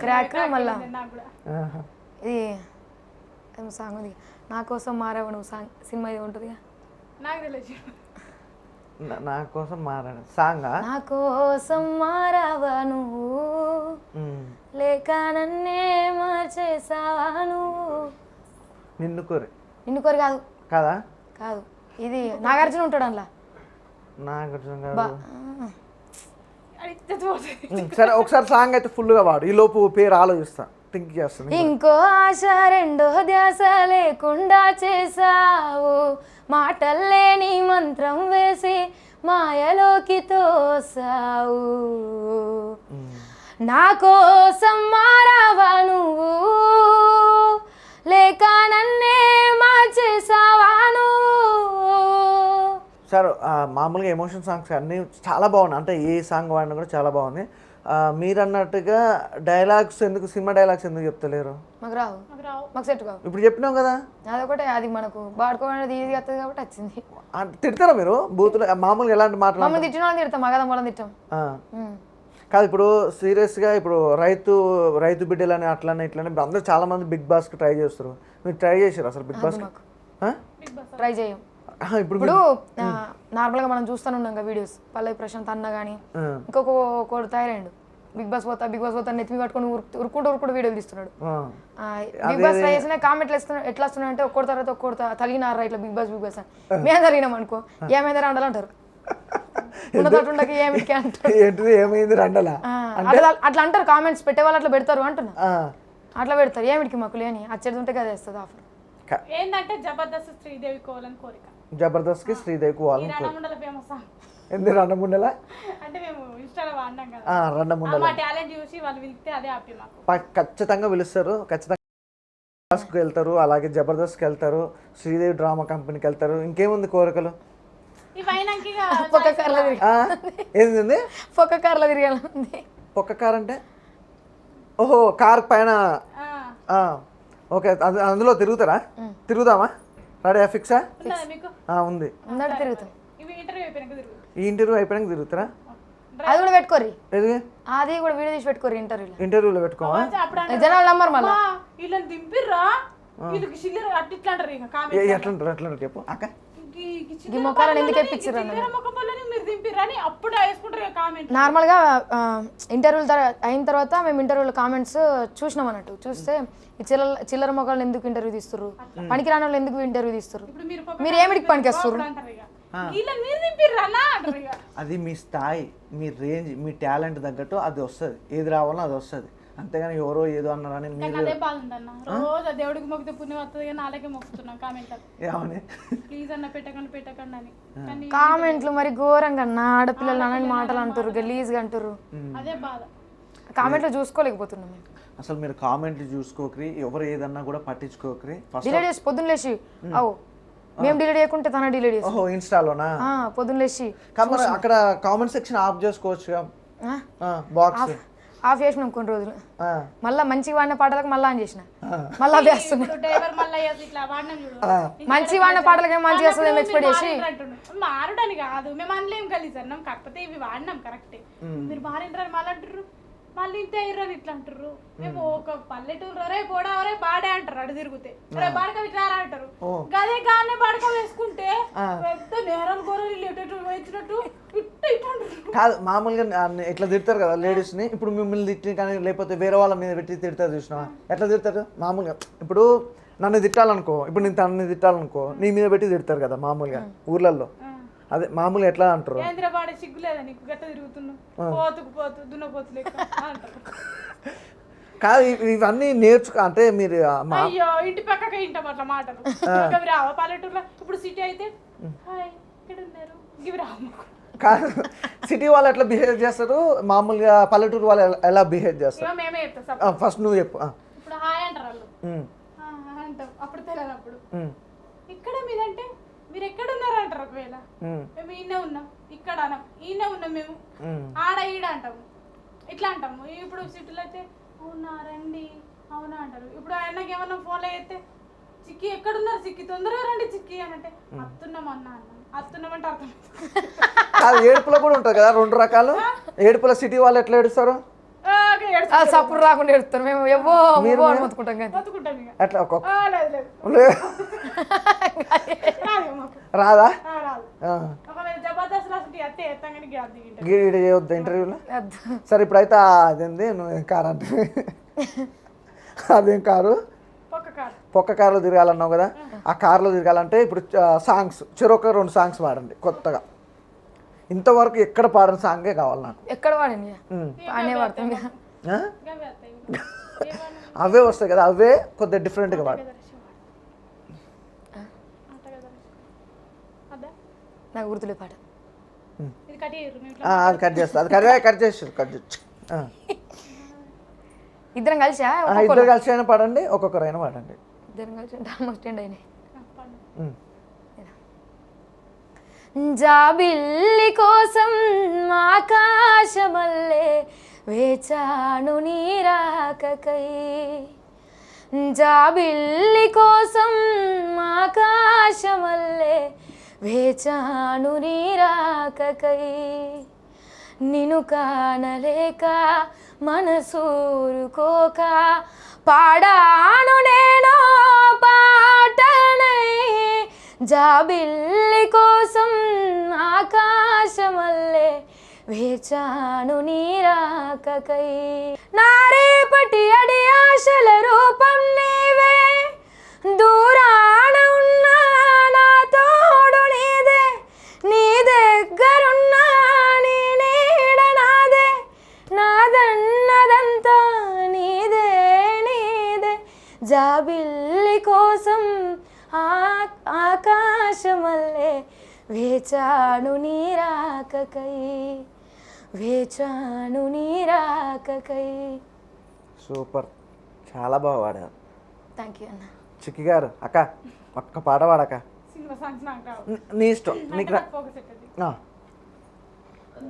క్రాక్ మళ్ళా ఇది సాంగ్ ఉంది, నా కోసం మారావు నువ్వు సాంగ్, సినిమా ఇది ఉంటుంది. నా కోసం మారాను సాంగ్. నా కోసం మారావా నువ్వు, లేక నన్నే మార్చేసావా నువ్వు. నిన్ను కోరి కాదు కాదా? కాదు, ఇది నాగార్జున ఉంటాడు అందులో. నాగార్జున గారు. సరే, ఒకసారి సాంగ్ అయితే ఫుల్గా వాడు, ఈ లోపు పేరు ఆలోచిస్తా, థింక్ చేస్తాను. ఇంకో ఆశ రెండో ధ్యాస లేకుండా చేసావు, మాటల్లే నీ మంత్రం వేసి మాయలోకి తోసావు. నా కోసం మారావా నువ్వు, లేక నన్నే మార్చేసావా నువ్వు. సార్, మామూలుగా ఎమోషన్ సాంగ్స్ అన్నీ చాలా బాగున్నాయి, అంటే ఏ సాంగ్ వాడినా కూడా చాలా బాగుంది. మీరు అన్నట్టుగా డైలాగ్స్ ఎందుకు, సినిమా డైలాగ్స్ ఎందుకు చెప్తలేరు? మాకు రావు, మాకు సెట్ కావు. ఇప్పుడు చెప్పినాం కదా, అదొకటే, అది మనకు వాడుకోవడం ఈజీ వస్తుంది కాబట్టి వచ్చింది. తిడతారా మీరు బూతులు? మామూలుగా ఎలాంటి మాటలు? మమ్మల్ని తిట్టిన వాళ్ళని తిడతాం, మగదా వాళ్ళని తిట్టాం కాదు. ఇప్పుడు సీరియస్గా ఇప్పుడు రైతు బిడ్డలని అట్లనే ఇట్లనే అందరూ చాలా మంది బిగ్ బాస్కి ట్రై చేస్తారు. మీరు ట్రై చేశారు అసలు బిగ్ బాస్? ట్రై చేయం. ఇప్పుడు నార్మల్గా మనం చూస్తూనే ఉన్నాం కదా వీడియోస్, పల్లవి ప్రశాంత్ అన్న కానీ ఇంకొకడు తయారైండు, బిగ్ బాస్ పోతా నెత్తిమి పట్టుకొని ఉరుకుంటూ వీడియోలు తీస్తున్నాడు. బిగ్ బాస్ ట్రై చేసిన కామెంట్లు ఎట్లా వస్తున్నాయి అంటే ఒక్కడి తర్వాత ఒక్కడు తలిగినారా ఇట్లా బిగ్ బాస్ అని. మేము జరిగినాం అనుకో, ఏమైందా రండాలంటారు, ఏమైంది రండలా అట్లా అంటారు. కామెంట్స్ పెట్టే వాళ్ళు అట్లా పెడతారు అంటున్నా, అట్లా పెడతారు. ఏమిటికి మాకు లేని అచ్చేది ఉంటే కదా వేస్తుంది ఆఫర్. ఏంటంటే జబర్దస్త్ శ్రీదేవి కోవాలని కోరిక. జబర్దస్త్కి శ్రీదేవి కోవాలని ఫేమస్. ఎందుకు రండముండల అంటే మేము ఇన్స్టాలో వాడినాం కదా, రండముండల టాలెంట్ చూసి వాళ్ళు పిలిస్తే అదే హ్యాపీ మాకు. ఖచ్చితంగా పిలుస్తారు, ఖచ్చితంగా. కి వెళ్తారు, అలాగే జబర్దస్త్కి వెళ్తారు, శ్రీదేవి డ్రామా కంపెనీకి వెళ్తారు. ఇంకేముంది కోరికలు? ఇవైనాక ఇక పొక్క కార్లో ఏంది పొక్క కార్లో తిరగాలి. పొక్క కార్ అంటే? ఓహో, కార్ పైన. ఓకే, అందులో తిరుగుతారా? తిరుగుదామా? రెడీ ఫిక్సా? ఉన్నదా మీకు? ఉంది. ముందట తిరుగుతాం. ఇవి ఇంటర్వ్యూ అయిపోయినాక తిరుగు. ఈ ఇంటర్వ్యూ అయిపోయాక తిరుగుతారా? అది కూడా పెట్టుకోర్రి, ఏది అది కూడా వీడియో తీసి పెట్టుకోర్రి ఇంటర్వ్యూలో పెట్టుకోవా? అప్పుడు అంటే జనాలు నమ్మరు మళ్ళీ. వీళ్ళని దింపిర్రా, వీళ్ళకి చిల్లర అట్లా ఇట్లా అంటారు ఇక కామెంట్. ఎట్లంటారు చెప్పు అక్క. ఈ మొక్కలను ఎందుకు ఎప్పించారు మొక్కలని మీరు దింపిర్రా అని అప్పుడు వేసుకుంటారు ఇక కామెంట్. నార్మల్గా ఇంటర్వ్యూలు అయిన తర్వాత మేము ఇంటర్వ్యూలో కామెంట్స్ చూసినాం అన్నట్టు. చూస్తే ఈ చిల్లర మొక్కలను ఎందుకు ఇంటర్వ్యూ తీస్తారు, పనికి రాని వాళ్ళు ఎందుకు ఇంటర్వ్యూ తీస్తారు, మీరు ఏమిటికి పనికి వస్తారు అంటారు ఇక. వీళ్ళని మీరు దింపిర్రా అన్నా అంటారు ఇక. అది మీ స్థాయి, మీ రేంజ్, మీ టాలెంట్ తగ్గట్టు అది వస్తుంది. ఏది రావాలో అది వస్తుంది. అంతేగాని ఎవరో ఏదో అన్నారని నాకు మీరు అదే బాధ ఉందన్న. రోజు ఆ దేవుడికి మొక్కితే పుణ్యం వస్తుంది కానీ నాలుగే మొక్కుతున్నాం కామెంట్. ఏమని ప్లీజ్ అన్న పెట్టకండి అని. కానీ కామెంట్లు మరి ఘోరంగా అన్న, ఆడపిల్లలు అన్న మాటలు అంటారు, గలీజ్గా అంటారు. అదే బాధ. కామెంట్లు చూసుకోలేకపోతున్నాం మేము. అసలు మీరు కామెంట్లు చూసుకోకరి, ఎవరు ఏదన్నా కూడా పట్టించుకోకరి. డిలీట్ చేసి పొద్దున్న లేచి అవు మేము డిలీట్ చేయకుంటే తన డిలీట్ చేసి ఓహో ఇన్స్టాలోనా? పొద్దున్న లేచి మరి అక్కడ కామెంట్ సెక్షన్ ఆఫ్ చేసుకోవచ్చు బాక్స్. ఆఫ్ చేసినాం కొన్ని రోజులు, మళ్ళీ మంచిగా వాడిన పాటలకు మళ్ళీ ఆన్ చేసిన, మళ్ళీ అవి వస్తున్నాయి. ఇప్పుడు డ్రైవర్ మళ్ళీ ఇట్లా వాడినాం చూడు. మంచి వాడిన పాటలకు ఏం మంచిగా వస్తుంది ఏం ఎక్స్పెక్ట్ చేసి మారుడని కాదు, మేము అనలేం కలిసి అన్నాం. కాకపోతే ఇవి వాడినాం కరెక్టే. మీరు మారిండ్రని మళ్ళీ అంటారు, మళ్ళీ ఇంత అయ్యారని ఇట్లా అంటారు. మేము ఒక పల్లెటూరు రే పోడా రే బాడే అంటారు. అడు తిరుగుతే రే బాడక ఇట్లా అంటారు. గదే గానే బాడక వేసుకుంటే పెద్ద నేరాలు గోరలు వచ్చినట్టు ఇట్ట ఇట్లా అంటారు. కాదు, మామూలుగా ఇట్లా తిడతారు కదా లేడీస్ ని. ఇప్పుడు మిమ్మల్ని తిట్టి కానీ లేకపోతే వేరే వాళ్ళ మీద పెట్టి తిడతారు చూసినా, ఎట్లా తిడతారు మామూలుగా? ఇప్పుడు నన్ను తిట్టాలనుకో, ఇప్పుడు నేను తనని తిట్టాలనుకో, నీ మీద పెట్టి తిడతారు కదా మామూలుగా ఊర్లలో. అదే మామూలుగా ఎట్లా అంటారు? హైదరాబాద్ సిగ్గు లేదా నీకు, గట్ట తిరుగుతున్నావు పోతుకు పోతు దున్నపోతు లెక్క అంటారు. కాదు, ఇవన్నీ నేర్చుకో. అంటే మీరు అయ్యో ఇంటి పక్కకి వింటాం అట్లా మాటలు. ఇవి రావా పల్లెటూరులో? ఇప్పుడు సిటీ అయితే హాయ్ ఇక్కడ ఉన్నారు ఇవి రావు. కాదు, సిటీ వాళ్ళు ఎట్లా బిహేవ్ చేస్తారు, మామూలుగా పల్లెటూరు వాళ్ళు ఎలా బిహేవ్ చేస్తారు? మేమే చెప్తాం. ఫస్ట్ నువ్వు చెప్పు. ఇప్పుడు హాయ్ అంటారు వాళ్ళు అంటాం. అప్పుడు తెలియనప్పుడు ఇక్కడ మీదంటే మీరు ఎక్కడ ఉన్నారు అంటారు. ఒకవేళ మేము ఈయనే ఉన్నాం, ఇక్కడ అనం, ఈయనే ఉన్నాం మేము, ఆడ ఈడ అంటాము, ఇట్లా అంటాము. ఇప్పుడు సిటీలో అయితే అవునా రండి అవునా అంటారు. ఇప్పుడు ఆయనకి ఏమన్నా ఫోన్లో అయితే చిక్కి ఎక్కడున్నారు, చిక్కి తొందరగా రండి చిక్కి అని అంటే అత్తున్నాం అన్నా అన్నాను. అత్తున్నామంటే అర్థం కాదు, ఏడుపులో కూడా ఉంటుంది కదా 2 రకాలు. ఏడుపులో సిటీ వాళ్ళు ఎట్లా ఏడుస్తారు? సప్పుడు రాకుండా ఏడుస్తారు. మేము ఎవో మొత్తుకుంటాం కానీ అట్లా రాదా? గీడ చేయొద్దు ఇంటర్వ్యూలో. సరే ఇప్పుడైతే అదేంది నువ్వు కారు అంటే అదేం కారు? పొక్క కారులో తిరగాలన్నావు కదా. ఆ కారులో తిరగాలంటే ఇప్పుడు సాంగ్స్ చెరొక 2 సాంగ్స్ పాడండి కొత్తగా. ఇంతవరకు ఎక్కడ పాడిన సాంగే కావాలి నాకు. ఎక్కడ పాడండి అనే పాడుతుంది. అవే వస్తాయి కదా, అవే కొద్దిగా డిఫరెంట్గా పాడు. నాకు గుర్తులే పాట. అది కట్ చేస్తా, అది కట్ చేసి ఇద్దరం కలిసి ఇద్దరు కలిసి అయినా పాడండి, ఒక్కొక్కరైనా పాడండి. ఇద్దరం కలిసి అంటే ఆల్మోస్ట్ ఎండ్ అయినాయి. జాబిల్లి కోసం ఆకాశమల్లే వేచాను నీరాకకై, జాబిల్లి కోసం ఆకాశమల్లే వేచాను నీరాకకై, నిన్ను కానలేక మనసూరుకోక పాడాను నేను పాటనై, జాబిల్లి కోసం ఆకాశమల్లే వేచాను నీరాకకై, నా రేపటి అడి ఆశల రూపం నీవే, దూరాన ఉన్నా నా తోడు నీదే, నీ దగ్గరున్నా నీ నీడ నాదే, నాదన్నదంతా నీదే నీదే, జాబిల్లి కోసం ఆకాశమల్లే వేచాను నీరాకకై, వేచాను నీరాకకై. సూపర్, చాలా బాగా పాడారు. థ్యాంక్ యూ అన్న. చిక్కి గారు అక్క ఒక్క పాట పాడక్క. సినిమా సాంగ్స్ నాకు రావు. నీ ఇష్టం నీకు రా. ఫోకస్ ఎక్కది. ఆ.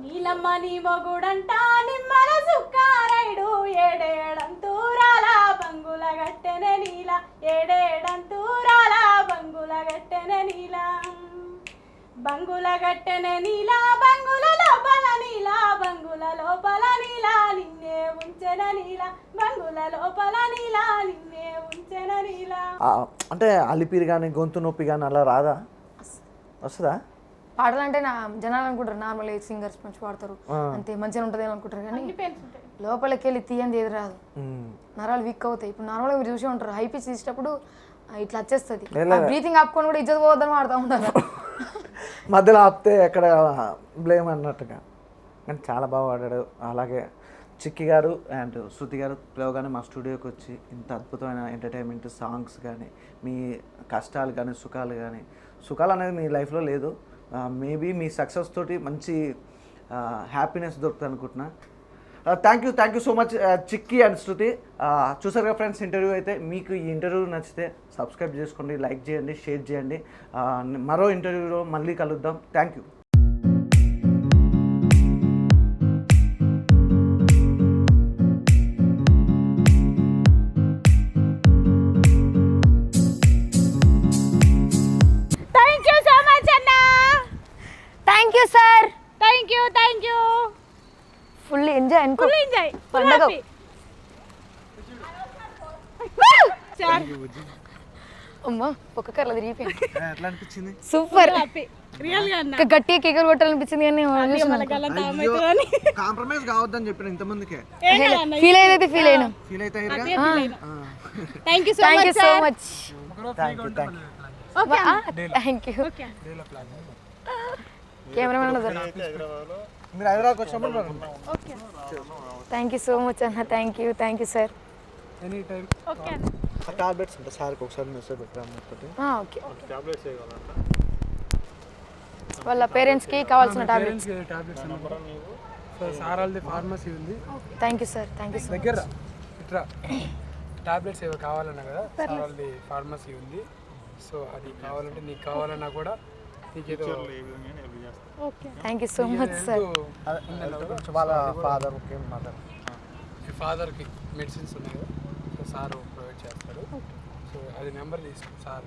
నీలమ్మ నీ మొగుడంట నిమ్మల సుక్కారైడు ఏడేడంతూరాల బంగుల గట్టెనే నీల ఏడేడంతూరాల బంగుల గట్టెనే నీల బంగుల గట్టెనే నీల బంగుల లోపల నీల బంగుల లోపల నీల నిన్నే ఉంచెన నీల బంగుల లోపల నీల నిన్నే ఉంచెన నీల. అంటే అలిపిరి కానీ గొంతు నొప్పి కానీ అలా రాదా? వస్తుందా? పాటలు అంటే జనాలు అనుకుంటారు నార్మల్ సింగర్స్ మంచి పాడతారు అంతే మంచిగా ఉంటుంది అనుకుంటారు కానీ లోపలికి వెళ్ళి తీయంది ఏది రాదు. నరాలు వీక్ అవుతాయి. ఇప్పుడు నార్మల్గా మీరు చూసే ఉంటారు హై పిచ్ తీసేటప్పుడు ఇట్లా వచ్చేస్తుంది. బ్రీతింగ్ ఆపుకొని కూడా ఇజ్జత్ పోవద్దని వాడుతూ ఉంటారు. మధ్యలో ఆపితే ఎక్కడ బ్లేమ్ అన్నట్టుగా. కానీ చాలా బాగా పాడాడు. అలాగే చిక్కి గారు అండ్ శృతి గారు పిలవగానే మా స్టూడియోకి వచ్చి ఇంత అద్భుతమైన ఎంటర్టైన్మెంట్ సాంగ్స్ కానీ మీ కష్టాలు కానీ సుఖాలు కానీ సుఖాలు అనేది మీ లైఫ్లో లేదు మేబీ మీ సక్సెస్ తోటి మంచి హ్యాపీనెస్ దొరుకుతుంది అనుకుంటున్నా. Thank you so much chikki and శృతి. చూసారు కదా ఫ్రెండ్స్ ఇంటర్వ్యూ అయితే. మీకు ఈ ఇంటర్వ్యూ నచ్చితే సబ్స్క్రైబ్ చేసుకోండి, లైక్ చేయండి, షేర్ చేయండి. మరో ఇంటర్వ్యూలో మళ్ళీ కలుద్దాం. Thank you. Thank you sir. Thank you full enjoy అనుకో. ఎంజాయ్ పండగ. అమ్మా ఒక్క కర్ల తిరిగిపోయింది. ఎట్లా అనిపించింది? సూపర్. రియల్ గా అన్న గట్టిగా కేకలు కొట్టాలనిపించింది కానీ కాంప్రమైజ్ కావద్దని చెప్పిన ఇంతమందికే ఫీల్ అయ్యేదైతే ఫీల్ అయినా. ఫీల్ అయితే thank you thank you so much. Thank you. Thank you. Cameraman మీరు హైదరాబాద్కి వచ్చినప్పుడు థ్యాంక్ యూ సో మచ్ అన్న. Thank you sir. Any time. Okay tablets ఉంటాయి సార్కి ఒకసారి మెసేజ్ పెట్టాము. ఓకే వాళ్ళ పేరెంట్స్కి కావాల్సిన టాబ్లెట్స్. టాబ్లెట్స్ సో సార్ వాళ్ళది ఫార్మసీ ఉంది. Thank you sir. Thank you so much. దగ్గర ఇట్లా టాబ్లెట్స్ ఏవో కావాలన్నా కదా సార్ వాళ్ళది ఫార్మసీ ఉంది. సో అది కావాలంటే నీకు కావాలన్నా కూడా నీకేదో thank you so much sir. వాళ్ళ ఫాదర్ ఫాదర్కి మెడిసిన్స్ ఉన్నాయి కదా సో సార్ ప్రొవైడ్ చేస్తారు. సో అది నెంబర్ తీసుకో సార్